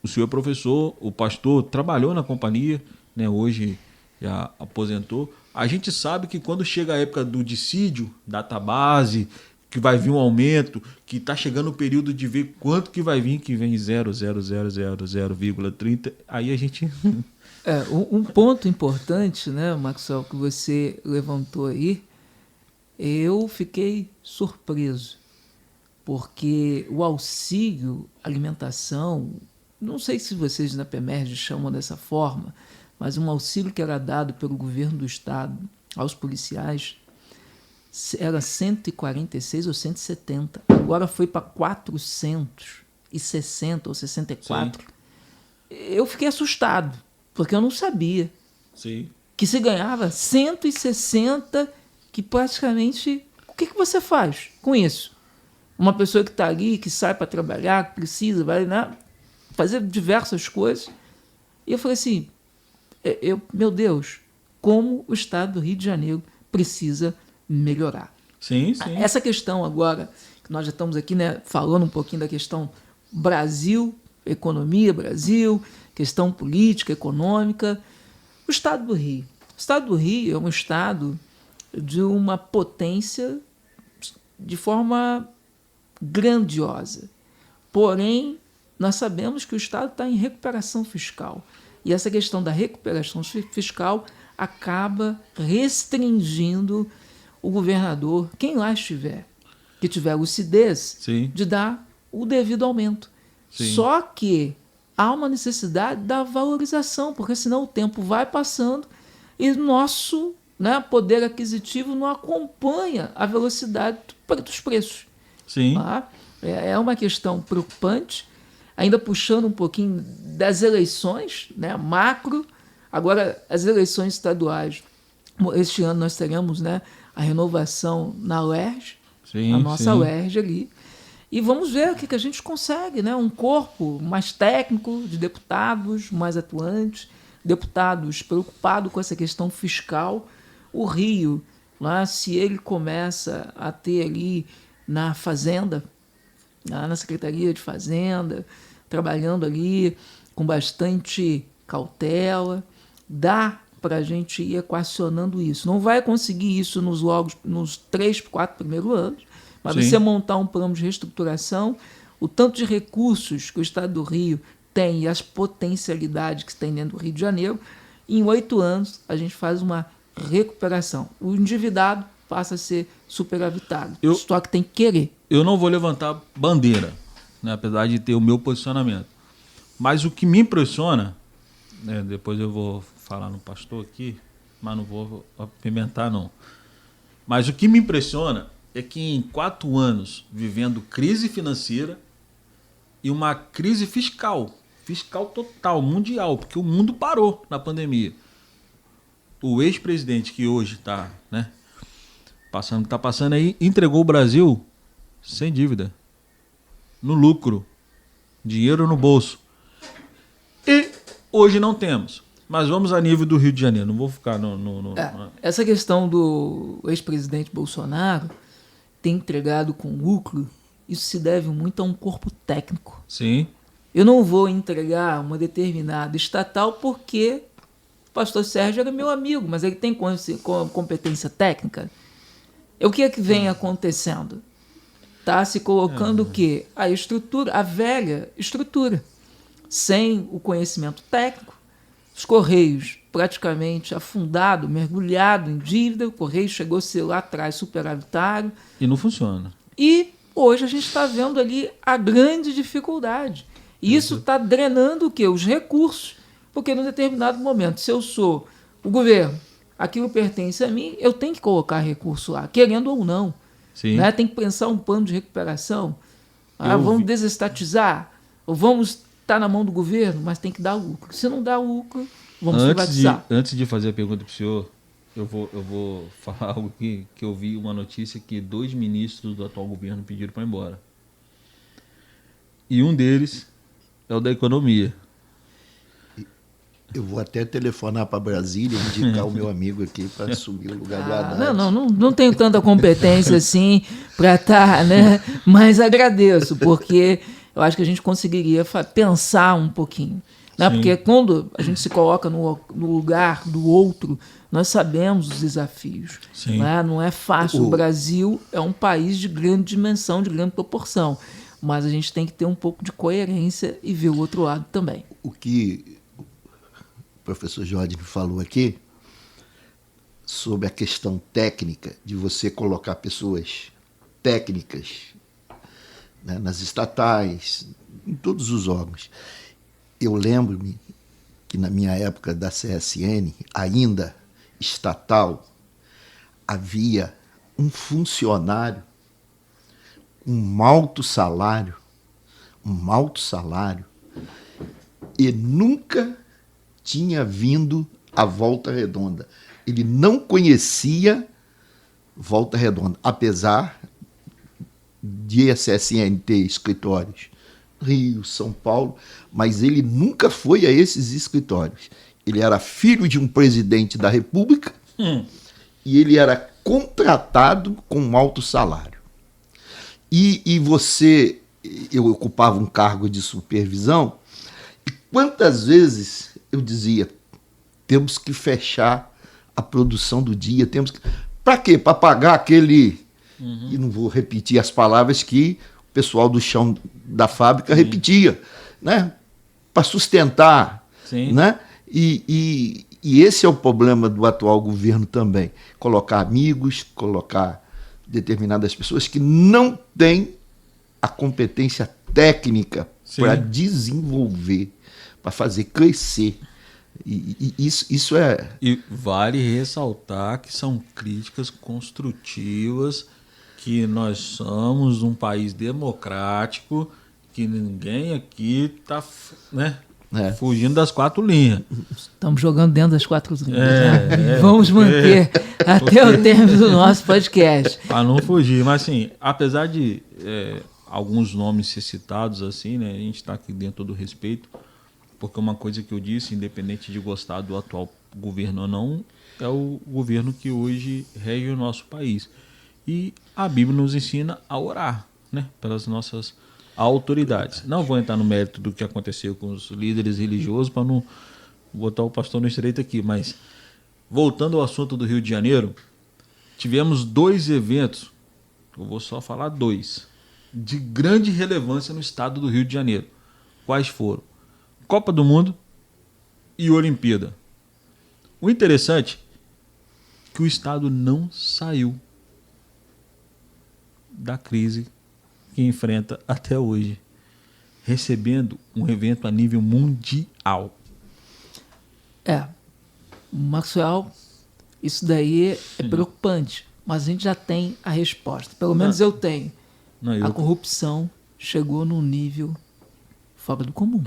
O senhor é professor, o pastor trabalhou na companhia, né, hoje já aposentou. A gente sabe que quando chega a época do dissídio, database, que vai vir um aumento, que está chegando o período de ver quanto que vai vir, que vem 0,000,30, aí a gente... Um ponto importante, né, Maxwell, que você levantou aí, eu fiquei surpreso, porque o auxílio alimentação, não sei se vocês na PEMERG chamam dessa forma, mas um auxílio que era dado pelo governo do estado aos policiais era 146 ou 170. Agora foi para 460 ou 64. Sim. Eu fiquei assustado, porque eu não sabia. Sim. Que se ganhava 160, que praticamente... O que você faz com isso? Uma pessoa que está ali, que sai para trabalhar, que precisa, vai, né, fazer diversas coisas. E eu falei assim, meu Deus, como o estado do Rio de Janeiro precisa melhorar. Sim, sim. Essa questão agora, que nós já estamos aqui, né, falando um pouquinho da questão Brasil, economia, Brasil, questão política, econômica. O estado do Rio. O estado do Rio é um estado de uma potência de forma grandiosa. Porém, nós sabemos que o estado está em recuperação fiscal. E essa questão da recuperação fiscal acaba restringindo o governador, quem lá estiver, que tiver lucidez, sim, de dar o devido aumento. Sim. Só que há uma necessidade da valorização, porque senão o tempo vai passando e nosso, né, poder aquisitivo não acompanha a velocidade dos preços. Sim. Tá? É uma questão preocupante, ainda puxando um pouquinho das eleições, né, macro. Agora, as eleições estaduais, este ano nós teremos, né, a renovação na UERJ, sim, a nossa, sim, UERJ ali. E vamos ver o que a gente consegue, né? Um corpo mais técnico de deputados, mais atuantes, deputados preocupados com essa questão fiscal. O Rio, lá, se ele começa a ter ali na Fazenda, na Secretaria de Fazenda, trabalhando ali com bastante cautela, dá para a gente ir equacionando isso. Não vai conseguir isso nos 3, 4 primeiros anos, mas sim, você montar um plano de reestruturação, o tanto de recursos que o estado do Rio tem e as potencialidades que tem dentro do Rio de Janeiro, em 8 anos a gente faz uma recuperação. O endividado passa a ser superavitário. Só que tem que querer. Eu não vou levantar bandeira, né, apesar de ter o meu posicionamento. Mas o que me impressiona, né, depois eu vou falar no pastor aqui, mas não vou apimentar, não. Mas o que me impressiona é que em 4 anos, vivendo crise financeira e uma crise fiscal total, mundial, porque o mundo parou na pandemia. O ex-presidente que hoje está, né, passando aí, entregou o Brasil sem dívida, no lucro, dinheiro no bolso. E Hoje não temos. Mas vamos a nível do Rio de Janeiro. Não vou ficar Essa questão do ex-presidente Bolsonaro ter entregado com lucro, isso se deve muito a um corpo técnico. Sim. Eu não vou entregar uma determinada estatal porque o pastor Sérgio era meu amigo, mas ele tem competência técnica. E o que é que vem acontecendo? Está se colocando o quê? A estrutura, a velha estrutura. Sem o conhecimento técnico, os Correios praticamente afundado, mergulhado em dívida, o Correio chegou a ser lá atrás superavitário. E não funciona. E hoje a gente está vendo ali a grande dificuldade. E isso está drenando o quê? Os recursos. Porque num determinado momento, se eu sou o governo, aquilo pertence a mim, eu tenho que colocar recurso lá, querendo ou não. Sim. Né? Tem que pensar um plano de recuperação. Vamos desestatizar, ou vamos estar na mão do governo, mas tem que dar lucro. Se não dá lucro, vamos privatizar. Antes de fazer a pergunta para o senhor, eu vou falar algo que eu vi uma notícia que 2 ministros do atual governo pediram para ir embora. E um deles é o da economia. Eu vou até telefonar para Brasília e indicar o meu amigo aqui para assumir o lugar do Haddad. Não tenho tanta competência assim para estar, né? Mas agradeço, porque eu acho que a gente conseguiria pensar um pouquinho. Né? Porque quando a gente se coloca no lugar do outro, nós sabemos os desafios. Né? Não é fácil. O Brasil é um país de grande dimensão, de grande proporção. Mas a gente tem que ter um pouco de coerência e ver o outro lado também. O que o professor Jorge me falou aqui sobre a questão técnica de você colocar pessoas técnicas, né, nas estatais, em todos os órgãos. Eu lembro-me que na minha época da CSN, ainda estatal, havia um funcionário, um alto salário, e nunca tinha vindo a Volta Redonda. Ele não conhecia Volta Redonda, apesar de a CSN ter escritórios Rio, São Paulo, mas ele nunca foi a esses escritórios. Ele era filho de um presidente da República e ele era contratado com um alto salário. Eu ocupava um cargo de supervisão, e quantas vezes eu dizia, temos que fechar a produção do dia, para quê? Para pagar aquele... E não vou repetir as palavras que o pessoal do chão da fábrica repetia, né? Para sustentar. Né? E esse é o problema do atual governo também. Colocar amigos, colocar determinadas pessoas que não têm a competência técnica para desenvolver, para fazer crescer. E isso é... E vale ressaltar que são críticas construtivas, que nós somos um país democrático, que ninguém aqui está, né, fugindo das 4 linhas. Estamos jogando dentro das 4 linhas. Né? Vamos manter até o término do nosso podcast. Para não fugir. Mas, assim, apesar de alguns nomes ser citados, assim, né, a gente está aqui dentro do respeito, porque uma coisa que eu disse, independente de gostar do atual governo ou não, é o governo que hoje rege o nosso país. E a Bíblia nos ensina a orar, né, pelas nossas autoridades. Não vou entrar no mérito do que aconteceu com os líderes religiosos para não botar o pastor no estreito aqui, mas voltando ao assunto do Rio de Janeiro, tivemos 2 eventos, eu vou só falar 2, de grande relevância no estado do Rio de Janeiro. Quais foram? Copa do Mundo e Olimpíada. O interessante é que o estado não saiu da crise que enfrenta até hoje, recebendo um evento a nível mundial. Maxwell, isso daí é preocupante, mas a gente já tem a resposta. Pelo menos eu tenho. A corrupção chegou num nível fora do comum.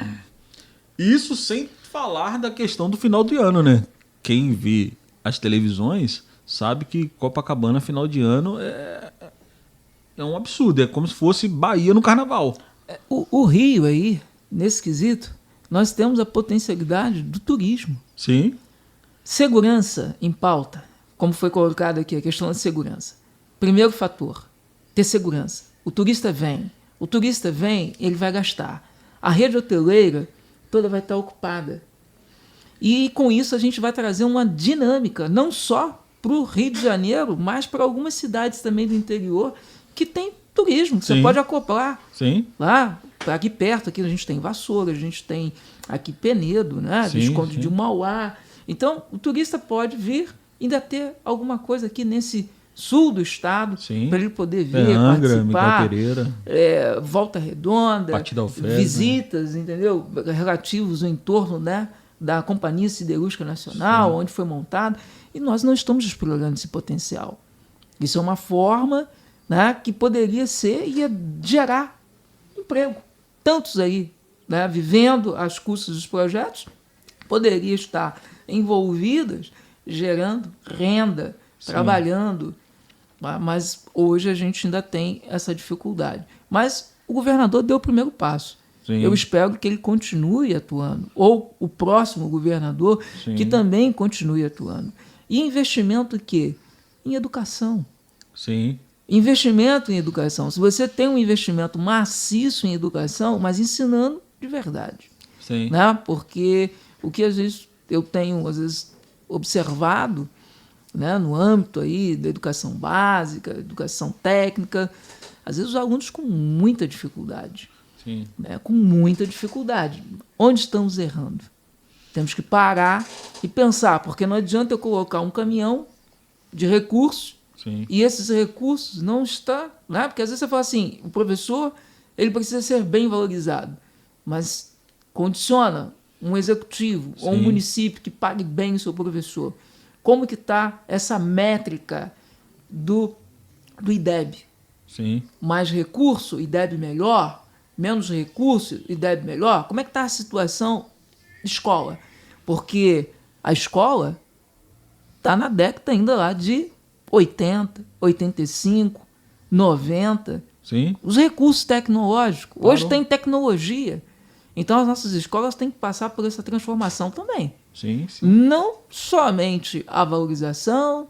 Isso sem falar da questão do final de ano, né? Quem vê as televisões sabe que Copacabana, final de ano, é um absurdo. É como se fosse Bahia no carnaval. O Rio aí, nesse quesito, nós temos a potencialidade do turismo. Sim. Segurança em pauta, como foi colocado aqui, a questão da segurança. Primeiro fator, ter segurança. O turista vem, ele vai gastar. A rede hoteleira toda vai estar ocupada. E com isso a gente vai trazer uma dinâmica, não só para o Rio de Janeiro, mas para algumas cidades também do interior que tem turismo, que você pode acoplar. Sim. Lá, aqui perto, aqui a gente tem Vassoura, a gente tem aqui Penedo, né? Visconde de Mauá. Então, o turista pode vir e ainda ter alguma coisa aqui nesse sul do estado para ele poder vir, Angra, participar. Volta Redonda, visitas, entendeu? Relativos ao entorno, né, da Companhia Siderúrgica Nacional, onde foi montado. E nós não estamos explorando esse potencial. Isso é uma forma, né, que poderia ser e ia gerar emprego. Tantos aí, né, vivendo às custas dos projetos, poderiam estar envolvidas, gerando renda, trabalhando. Mas hoje a gente ainda tem essa dificuldade. Mas o governador deu o primeiro passo. Sim. Eu espero que ele continue atuando. Ou o próximo governador que também continue atuando. E investimento quê? Em educação. Sim. Investimento em educação. Se você tem um investimento maciço em educação, mas ensinando de verdade. Sim. Né? Porque o que às vezes eu tenho observado, né, no âmbito aí da educação básica, educação técnica, às vezes os alunos com muita dificuldade. Sim. Né, com muita dificuldade. Onde estamos errando? Temos que parar e pensar, porque não adianta eu colocar um caminhão de recursos e esses recursos não estão... Né? Porque às vezes você fala assim, o professor ele precisa ser bem valorizado, mas condiciona um executivo ou um município que pague bem o seu professor. Como que está essa métrica do IDEB? Sim. Mais recurso, IDEB melhor? Menos recurso, IDEB melhor? Como é que está a situação de escola? Porque a escola está na década ainda lá de 80, 85, 90. Sim. Os recursos tecnológicos. Claro. Hoje tem tecnologia. Então as nossas escolas têm que passar por essa transformação também. Sim. Não somente a valorização,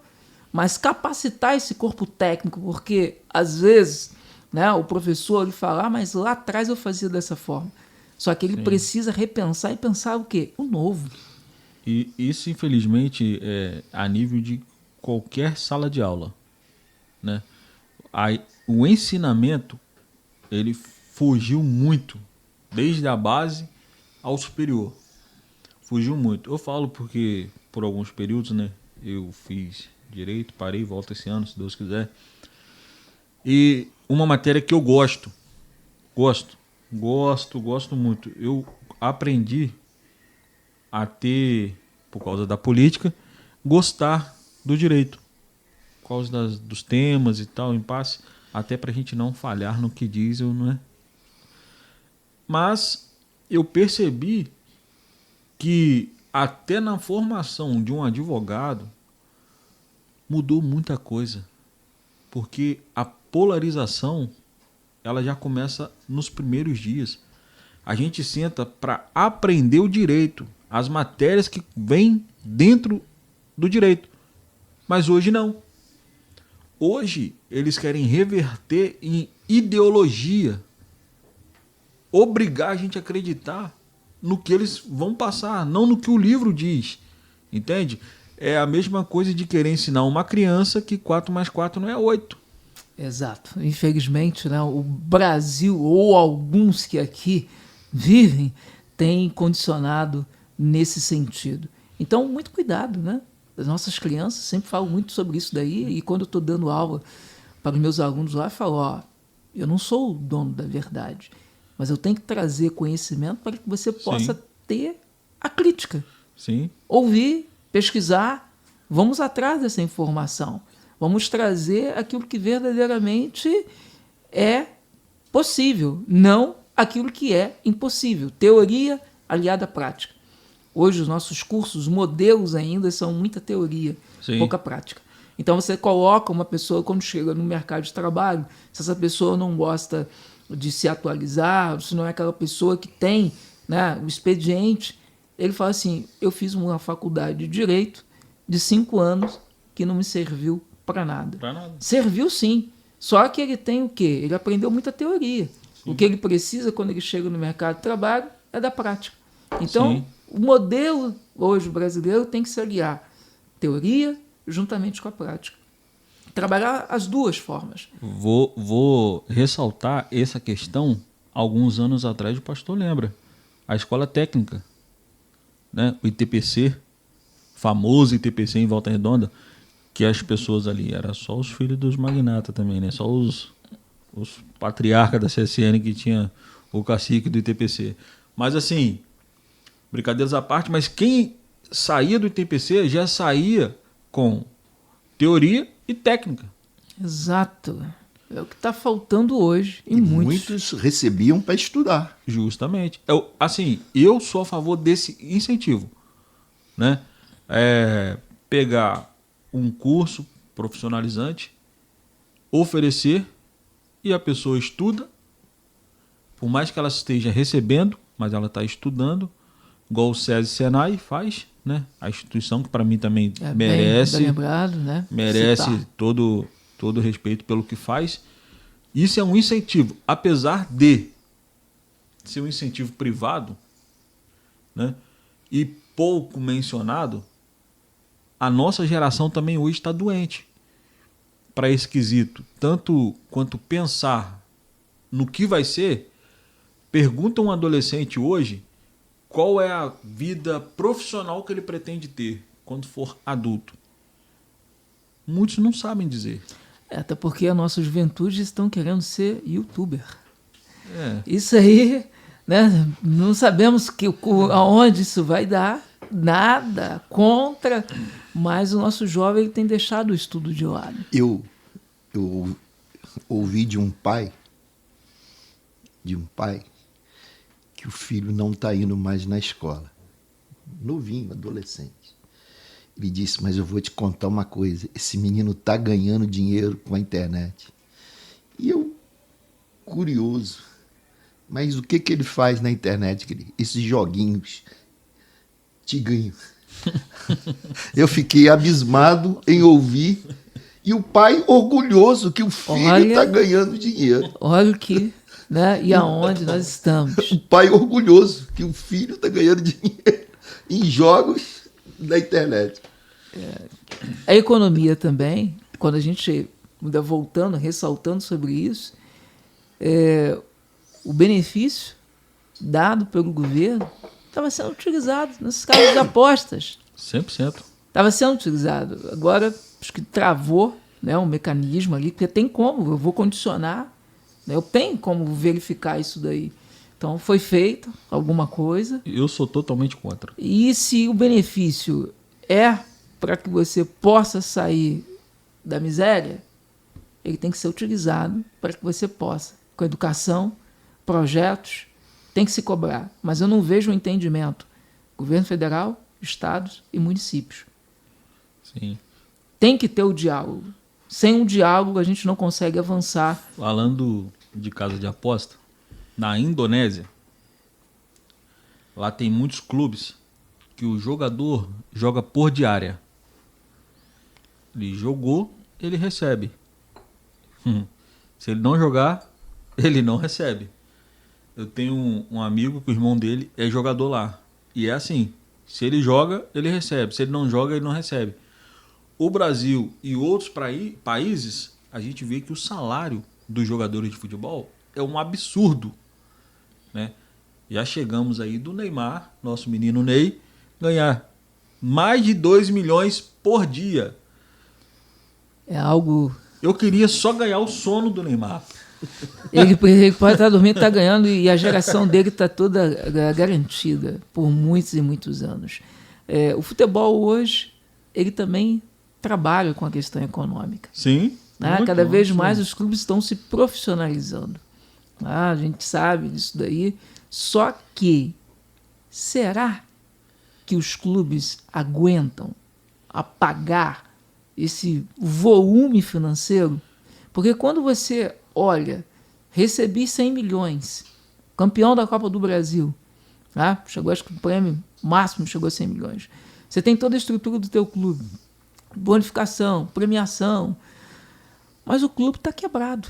mas capacitar esse corpo técnico, porque às vezes, né, o professor ele fala, mas lá atrás eu fazia dessa forma. Só que ele precisa repensar e pensar o quê? O novo. E isso, infelizmente, é a nível de qualquer sala de aula. Né? O ensinamento ele fugiu muito, desde a base ao superior. Fugiu muito. Eu falo porque, por alguns períodos, né, eu fiz direito, parei, volto esse ano, se Deus quiser. E uma matéria que eu gosto muito. Eu aprendi a ter, por causa da política, gostar do direito. Por causa dos temas e tal, impasse, até para a gente não falhar no que diz, não é? Mas eu percebi que até na formação de um advogado mudou muita coisa, porque a polarização ela já começa nos primeiros dias. A gente senta para aprender o direito, as matérias que vêm dentro do direito, mas hoje não. Hoje eles querem reverter em ideologia, obrigar a gente a acreditar no que eles vão passar, não no que o livro diz, entende? É a mesma coisa de querer ensinar uma criança que 4 mais 4 não é 8. Exato. Infelizmente, né, o Brasil, ou alguns que aqui vivem, têm condicionado nesse sentido. Então, muito cuidado, né? As nossas crianças sempre falam muito sobre isso daí, e quando eu estou dando aula para os meus alunos lá, eu falo, ó, eu não sou o dono da verdade, mas eu tenho que trazer conhecimento para que você possa ter a crítica. Sim. Ouvir, pesquisar, vamos atrás dessa informação. Vamos trazer aquilo que verdadeiramente é possível, não aquilo que é impossível. Teoria aliada à prática. Hoje os nossos cursos, os modelos ainda são muita teoria, pouca prática. Então você coloca uma pessoa, quando chega no mercado de trabalho, se essa pessoa não gosta de se atualizar, se não é aquela pessoa que tem né, o expediente, ele fala assim, eu fiz uma faculdade de Direito de 5 anos que não me serviu para nada. Pra nada. Serviu sim, só que ele tem o quê? Ele aprendeu muita teoria. Sim. O que ele precisa quando ele chega no mercado de trabalho é da prática. Então, sim, o modelo hoje brasileiro tem que se aliar teoria juntamente com a prática. Trabalhar as duas formas. Vou ressaltar essa questão. Alguns anos atrás o pastor lembra. A escola técnica, né? O ITPC, famoso ITPC em Volta Redonda, que as pessoas ali, era só os filhos dos magnatas também, né? Só os patriarcas da CSN que tinha o cacique do ITPC. Mas assim, brincadeiras à parte, mas quem saía do ITPC já saía com teoria e técnica. Exato. É o que está faltando hoje em muitos. Muitos recebiam para estudar. Justamente. Eu sou a favor desse incentivo, né? Pegar um curso profissionalizante, oferecer, e a pessoa estuda, por mais que ela esteja recebendo, mas ela está estudando, igual o SESI Senai faz, né? A instituição que para mim também merece, bem lembrado, né? merece todo respeito pelo que faz. Isso é um incentivo, apesar de ser um incentivo privado, né? E pouco mencionado, a nossa geração também hoje está doente para esse quesito. Tanto quanto pensar no que vai ser, pergunta um adolescente hoje qual é a vida profissional que ele pretende ter quando for adulto. Muitos não sabem dizer. Até porque a nossa juventude estão querendo ser youtuber. Isso aí, né? Não sabemos aonde isso vai dar, nada contra, mas o nosso jovem tem deixado o estudo de lado. Eu ouvi de um pai que o filho não está indo mais na escola. Novinho, adolescente. Ele disse, mas eu vou te contar uma coisa, esse menino está ganhando dinheiro com a internet. E eu, curioso, mas o que ele faz na internet? Esses joguinhos te ganham. Eu fiquei abismado em ouvir, e o pai orgulhoso que o filho está ganhando dinheiro. Olha o que, né? E aonde nós estamos. O pai orgulhoso que o filho está ganhando dinheiro em jogos da internet. A economia também, quando a gente ainda voltando, ressaltando sobre isso, o benefício dado pelo governo estava sendo utilizado nesses casos de apostas. 100%. Estava sendo utilizado. Agora, acho que travou, né, um mecanismo ali, porque tem como, eu vou condicionar, né, eu tenho como verificar isso daí. Então, foi feito alguma coisa. Eu sou totalmente contra. E se o benefício é para que você possa sair da miséria, ele tem que ser utilizado para que você possa, com educação, projetos, tem que se cobrar. Mas eu não vejo um entendimento. Governo federal, estados e municípios. Sim. Tem que ter o diálogo. Sem um diálogo, a gente não consegue avançar. Falando de casa de aposta, na Indonésia, lá tem muitos clubes que o jogador joga por diária. Ele jogou, ele recebe. Se ele não jogar, ele não recebe. Eu tenho um amigo que o irmão dele é jogador lá. E é assim, se ele joga, ele recebe. Se ele não joga, ele não recebe. O Brasil e outros países, a gente vê que o salário dos jogadores de futebol é um absurdo, né? Já chegamos aí do Neymar, nosso menino Ney, ganhar mais de 2 milhões por dia. É algo... Eu queria só ganhar o sono do Neymar. Ele pode estar dormindo, está ganhando, e a geração dele está toda garantida por muitos e muitos anos. O futebol hoje, ele também trabalha com a questão econômica. Sim. Né? Cada vez mais os clubes estão se profissionalizando. A gente sabe disso daí. Só que, será que os clubes aguentam a pagar esse volume financeiro? Porque quando você olha, recebi 100 milhões, campeão da Copa do Brasil, Tá? Chegou, acho que o prêmio máximo chegou a 100 milhões. Você tem toda a estrutura do teu clube, bonificação, premiação, mas o clube está quebrado.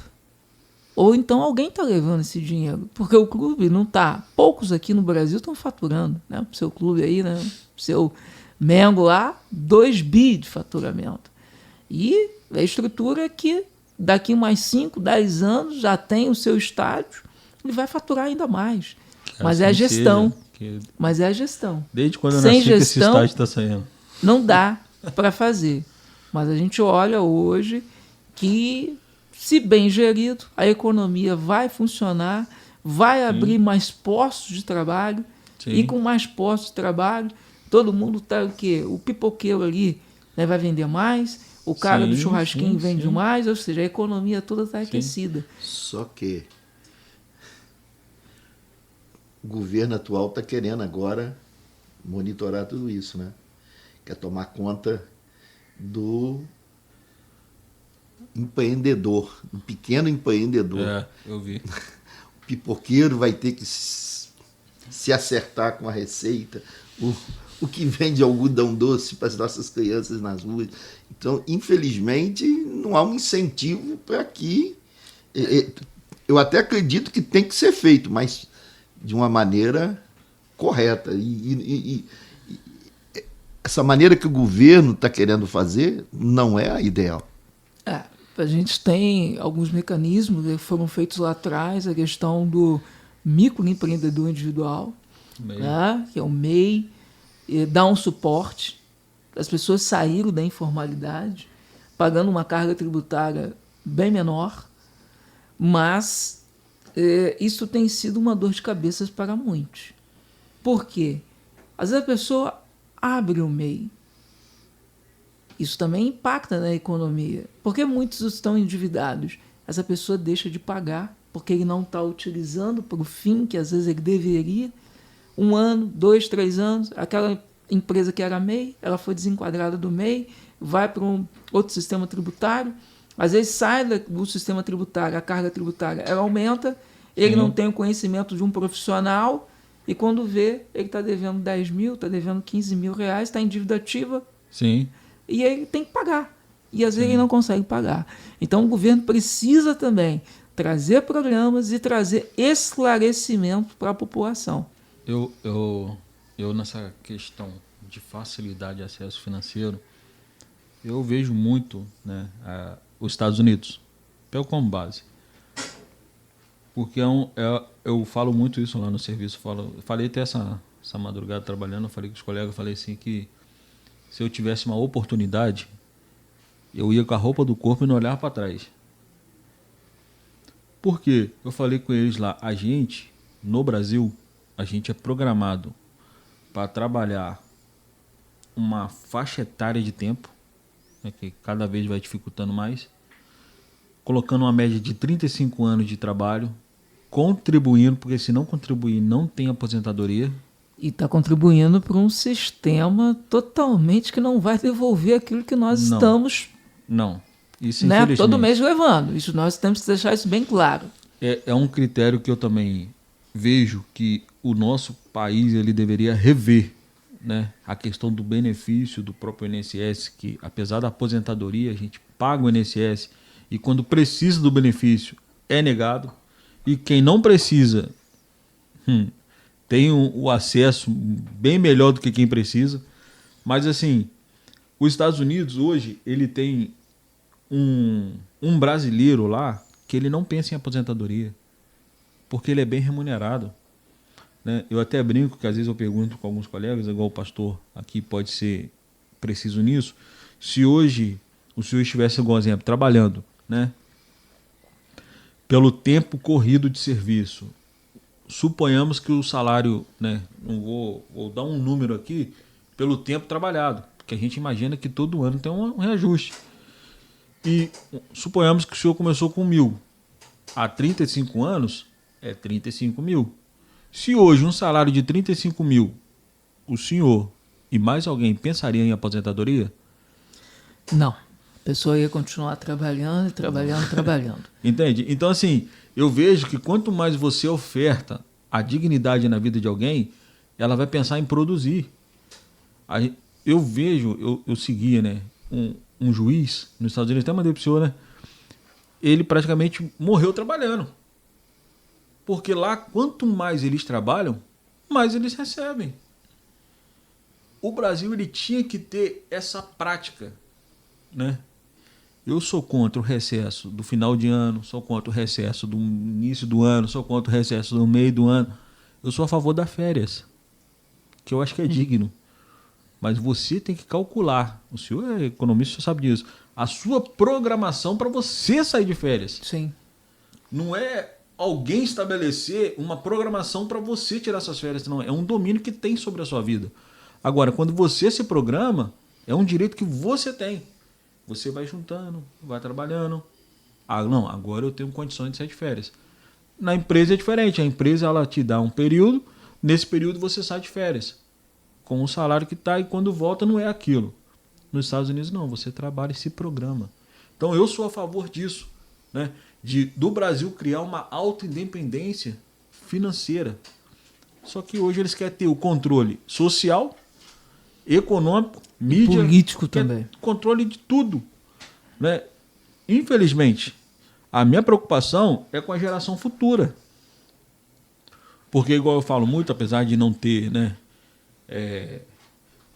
Ou então alguém está levando esse dinheiro, porque o clube não está. Poucos aqui no Brasil estão faturando, né? O seu clube aí, né? O seu Mengo lá, 2 bi de faturamento. E a estrutura é que daqui mais 5, 10 anos já tem o seu estádio, ele vai faturar ainda mais. Mas é a gestão. Mas é a gestão. Desde quando eu Sem nasci que esse gestão, estádio está saindo. não dá para fazer. Mas a gente olha hoje que, se bem gerido, a economia vai funcionar, vai abrir mais postos de trabalho. Sim. E com mais postos de trabalho, todo mundo está o quê? O pipoqueiro ali, né, vai vender mais, o cara do churrasquinho vende mais, ou seja, a economia toda está aquecida. Só que o governo atual está querendo agora monitorar tudo isso, né? Quer tomar conta do empreendedor, do pequeno empreendedor. É, eu vi. O pipoqueiro vai ter que se acertar com a receita. O que vende algodão doce para as nossas crianças nas ruas. Então, infelizmente, não há um incentivo para que... Eu até acredito que tem que ser feito, mas de uma maneira correta. E essa maneira que o governo está querendo fazer não é a ideal. A gente tem alguns mecanismos que foram feitos lá atrás, a questão do microempreendedor individual, né, que é o MEI, dá um suporte. As pessoas saíram da informalidade, pagando uma carga tributária bem menor, mas isso tem sido uma dor de cabeça para muitos. Por quê? Às vezes a pessoa abre o MEI. Isso também impacta na economia, porque muitos estão endividados. Essa pessoa deixa de pagar, porque ele não está utilizando para o fim que às vezes ele deveria. 1 ano, 2, 3 anos, aquela empresa que era MEI, ela foi desenquadrada do MEI, vai para um outro sistema tributário, às vezes sai do sistema tributário, a carga tributária ela aumenta, ele não tem o conhecimento de um profissional, e quando vê, ele está devendo 10 mil, está devendo 15 mil reais, está em dívida ativa. Sim. E ele tem que pagar. E às vezes ele não consegue pagar. Então o governo precisa também trazer programas e trazer esclarecimento para a população. Eu nessa questão de facilidade de acesso financeiro, eu vejo muito, né, os Estados Unidos, pelo como base. Porque eu falo muito isso lá no serviço. Falei até essa madrugada trabalhando, eu falei com os colegas, falei assim que se eu tivesse uma oportunidade, eu ia com a roupa do corpo e não olhava para trás. Por quê? Eu falei com eles lá, a gente, no Brasil, a gente é programado para trabalhar uma faixa etária de tempo, né, que cada vez vai dificultando mais, colocando uma média de 35 anos de trabalho, contribuindo, porque se não contribuir, não tem aposentadoria. E está contribuindo para um sistema totalmente que não vai devolver aquilo que nós estamos... Não. Isso, né, infelizmente, todo mês levando. Isso nós temos que deixar isso bem claro. É um critério que eu também vejo que o nosso país ele deveria rever, né, a questão do benefício do próprio INSS, que apesar da aposentadoria, a gente paga o INSS e quando precisa do benefício é negado. E quem não precisa tem o acesso bem melhor do que quem precisa. Mas assim, os Estados Unidos hoje, ele tem um brasileiro lá que ele não pensa em aposentadoria, porque ele é bem remunerado, né? Eu até brinco que às vezes eu pergunto com alguns colegas, igual o pastor aqui pode ser preciso nisso, se hoje o senhor estivesse, igual exemplo, trabalhando, né, pelo tempo corrido de serviço, suponhamos que o salário, né, não vou dar um número aqui, pelo tempo trabalhado, porque a gente imagina que todo ano tem um reajuste. E suponhamos que o senhor começou com 1.000. Há 35 anos, é 35 mil. Se hoje um salário de 35 mil, o senhor e mais alguém pensaria em aposentadoria? Não. A pessoa ia continuar trabalhando, trabalhando. Entende? Então, assim, eu vejo que quanto mais você oferta a dignidade na vida de alguém, ela vai pensar em produzir. Eu vejo, eu seguia, né, um juiz nos Estados Unidos, até mandei pro senhor, né? Ele praticamente morreu trabalhando. Porque lá, quanto mais eles trabalham, mais eles recebem. O Brasil, ele tinha que ter essa prática, né? Eu sou contra o recesso do final de ano, sou contra o recesso do início do ano, sou contra o recesso do meio do ano. Eu sou a favor das férias, que eu acho que é digno. Mas você tem que calcular, o senhor é economista, o senhor sabe disso, a sua programação para você sair de férias. Sim. Não é alguém estabelecer uma programação para você tirar suas férias, não. É um domínio que tem sobre a sua vida. Agora, quando você se programa, é um direito que você tem. Você vai juntando, vai trabalhando. Ah, não, agora eu tenho condições de sair de férias. Na empresa é diferente. A empresa, ela te dá um período, nesse período você sai de férias. Com o salário que está, e quando volta não é aquilo. Nos Estados Unidos não, você trabalha e se programa. Então eu sou a favor disso, né? Do Brasil criar uma autoindependência financeira. Só que hoje eles querem ter o controle social, econômico, mídia, político também. Controle de tudo, né? Infelizmente, a minha preocupação é com a geração futura. Porque, igual eu falo muito, apesar de não ter, né,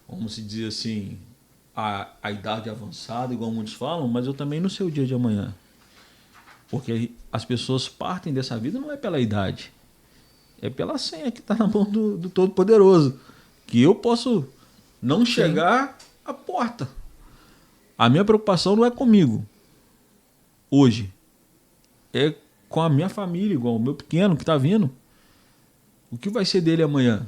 vamos se dizer assim, a idade avançada, igual muitos falam, mas eu também não sei o dia de amanhã. Porque as pessoas partem dessa vida não é pela idade, é pela senha que está na mão do Todo-Poderoso, que eu posso não chegar à porta. A minha preocupação não é comigo hoje, é com a minha família, igual o meu pequeno que está vindo. O que vai ser dele amanhã?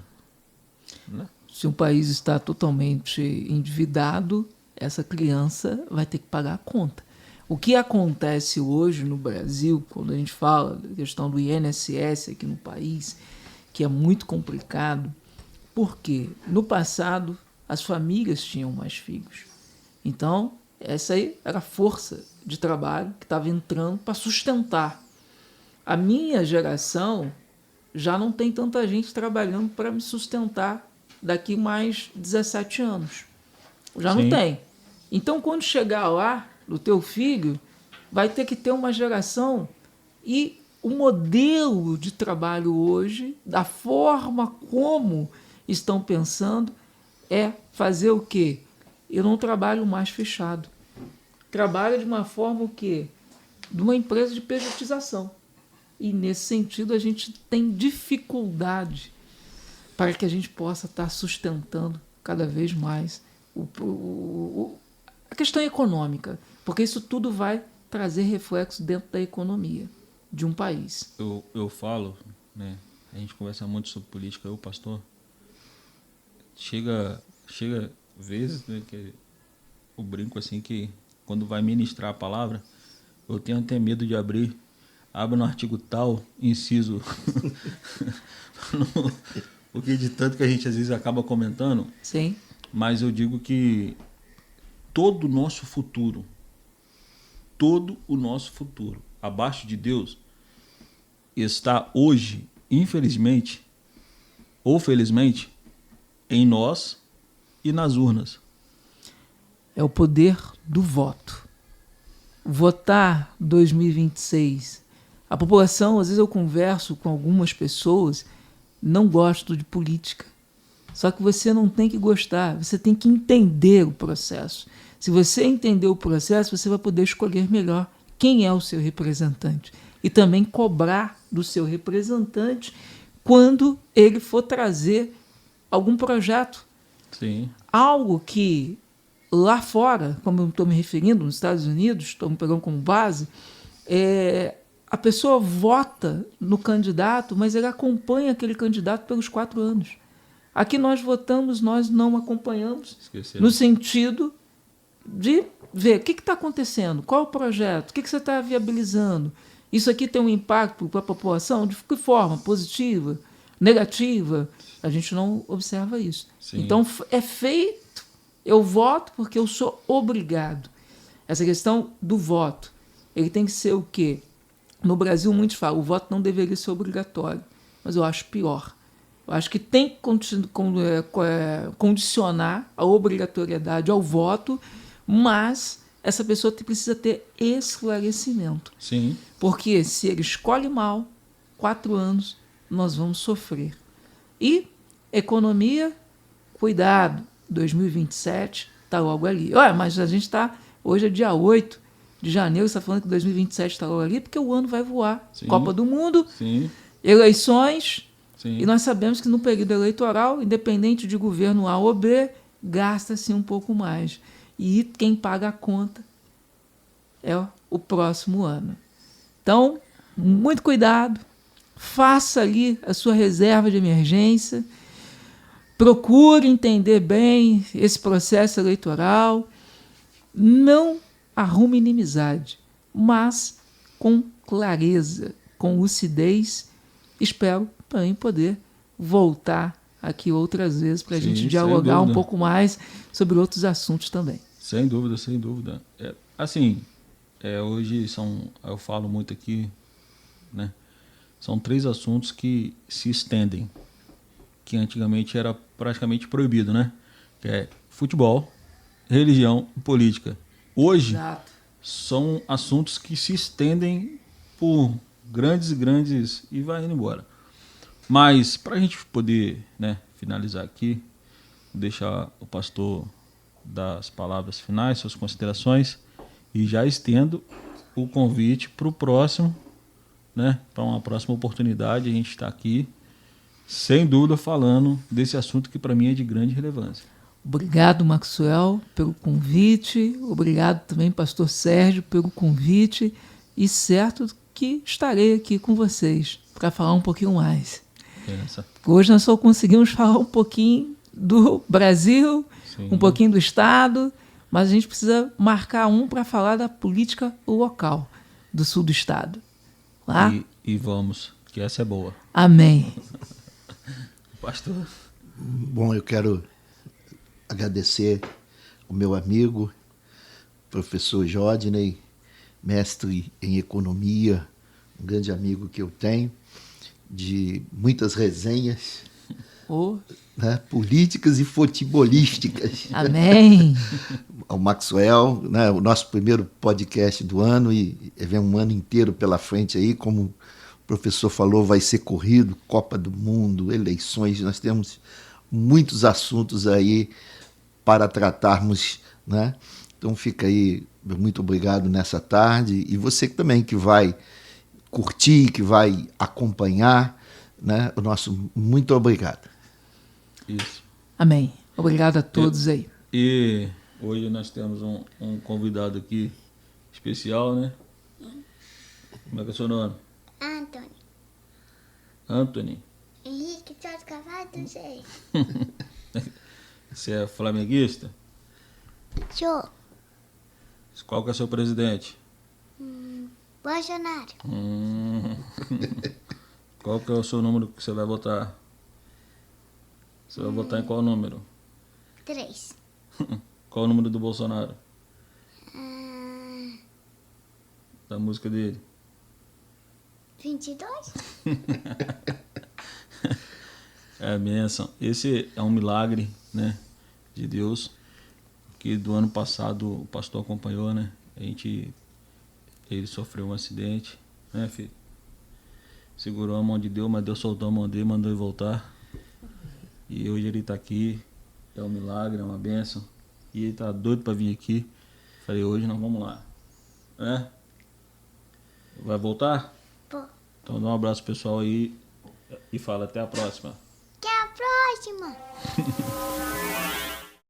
Né? Se um país está totalmente endividado, essa criança vai ter que pagar a conta. O que acontece hoje no Brasil, quando a gente fala da questão do INSS aqui no país, que é muito complicado, porque no passado as famílias tinham mais filhos. Então, essa aí era a força de trabalho que estava entrando para sustentar. A minha geração já não tem tanta gente trabalhando para me sustentar daqui mais 17 anos. Já Sim. não tem. Então, quando chegar lá, do teu filho, vai ter que ter uma geração. E o modelo de trabalho hoje, da forma como estão pensando, é fazer o quê? Eu não trabalho mais fechado. Trabalho de uma forma o quê? De uma empresa de pejotização. E, nesse sentido, a gente tem dificuldade para que a gente possa estar sustentando cada vez mais a questão econômica, porque isso tudo vai trazer reflexo dentro da economia de um país. Eu falo, né? A gente conversa muito sobre política, eu, pastor. Chega vezes, né, que eu brinco assim que quando vai ministrar a palavra, eu tenho até medo de abrir. Abre no artigo tal, inciso. Porque de tanto que a gente às vezes acaba comentando. Sim. Mas eu digo que todo o nosso futuro, abaixo de Deus, está hoje, infelizmente, ou felizmente, em nós e nas urnas. É o poder do voto. Votar 2026. A população, às vezes eu converso com algumas pessoas, não gosto de política. Só que você não tem que gostar, você tem que entender o processo. Se você entender o processo, você vai poder escolher melhor quem é o seu representante. E também cobrar do seu representante quando ele for trazer algum projeto. Sim. Algo que lá fora, como eu estou me referindo, nos Estados Unidos, estou me pegando como base, a pessoa vota no candidato, mas ele acompanha aquele candidato pelos 4 anos. Aqui nós votamos, nós não acompanhamos, no sentido de ver o que está acontecendo, qual é o projeto, o que você está viabilizando. Isso aqui tem um impacto para a população? De que forma? Positiva? Negativa? A gente não observa isso. Sim. Então, é feito, eu voto porque eu sou obrigado. Essa questão do voto, ele tem que ser o quê? No Brasil, muitos falam, o voto não deveria ser obrigatório, mas eu acho pior. Eu acho que tem que condicionar a obrigatoriedade ao voto, mas essa pessoa precisa ter esclarecimento. Sim. Porque se ele escolhe mal, 4 anos nós vamos sofrer. E economia, cuidado, 2027 está logo ali. Olha, mas a gente está, hoje é dia 8 de janeiro, você está falando que 2027 está logo ali, porque o ano vai voar. Sim. Copa do Mundo, Sim. eleições, Sim. e nós sabemos que no período eleitoral, independente de governo A ou B, gasta-se um pouco mais. E quem paga a conta é o próximo ano. Então, muito cuidado, faça ali a sua reserva de emergência, procure entender bem esse processo eleitoral, não arrume inimizade, mas com clareza, com lucidez, espero também poder voltar aqui outras vezes para a gente dialogar um pouco mais sobre outros assuntos também. Sem dúvida, sem dúvida. Assim, hoje eu falo muito aqui, né? São 3 assuntos que se estendem, que antigamente era praticamente proibido, né? Que é futebol, religião e política. Hoje, Exato. São assuntos que se estendem por grandes e vai indo embora. Mas, para a gente poder, né, finalizar aqui, deixar o pastor dar as palavras finais, suas considerações, e já estendo o convite para o próximo, né, para uma próxima oportunidade. A gente está aqui, sem dúvida, falando desse assunto que para mim é de grande relevância. Obrigado, Maxwell, pelo convite. Obrigado também, pastor Sérgio, pelo convite. E certo que estarei aqui com vocês para falar um pouquinho mais. Hoje nós só conseguimos falar um pouquinho do Brasil, Sim. um pouquinho do Estado, mas a gente precisa marcar para falar da política local do sul do Estado. Lá? E vamos, que essa é boa. Amém. Pastor. Bom, eu quero agradecer o meu amigo, professor Jodney, mestre em economia, um grande amigo que eu tenho, de muitas resenhas, né, políticas e futebolísticas. Amém. Ao Maxwell, né, o nosso primeiro podcast do ano, e vem um ano inteiro pela frente aí, como o professor falou, vai ser corrido, Copa do Mundo, eleições, nós temos muitos assuntos aí para tratarmos, né? Então fica aí, muito obrigado nessa tarde, e você também que vai curtir, que vai acompanhar, né? O nosso muito obrigado. Isso. Amém. Obrigado a todos aí. E hoje nós temos um convidado aqui especial, né? Como é que é o seu nome? Anthony. Anthony. Henrique Jorge Cavalo, sei. Você é flamenguista? Show. Qual que é o seu presidente? Bolsonaro. Qual que é o seu número que você vai votar? Você vai votar em qual número? 3. Qual o número do Bolsonaro? Da música dele? 22. É a bênção. Esse é um milagre, né, de Deus, que do ano passado o pastor acompanhou, né? Ele sofreu um acidente, né, filho? Segurou a mão de Deus, mas Deus soltou a mão dele, mandou ele voltar. E hoje ele está aqui. É um milagre, é uma bênção. E ele tá doido para vir aqui. Falei, hoje nós vamos lá. Né? Vai voltar? Pô. Então dá um abraço pessoal aí e fala até a próxima. Até a próxima.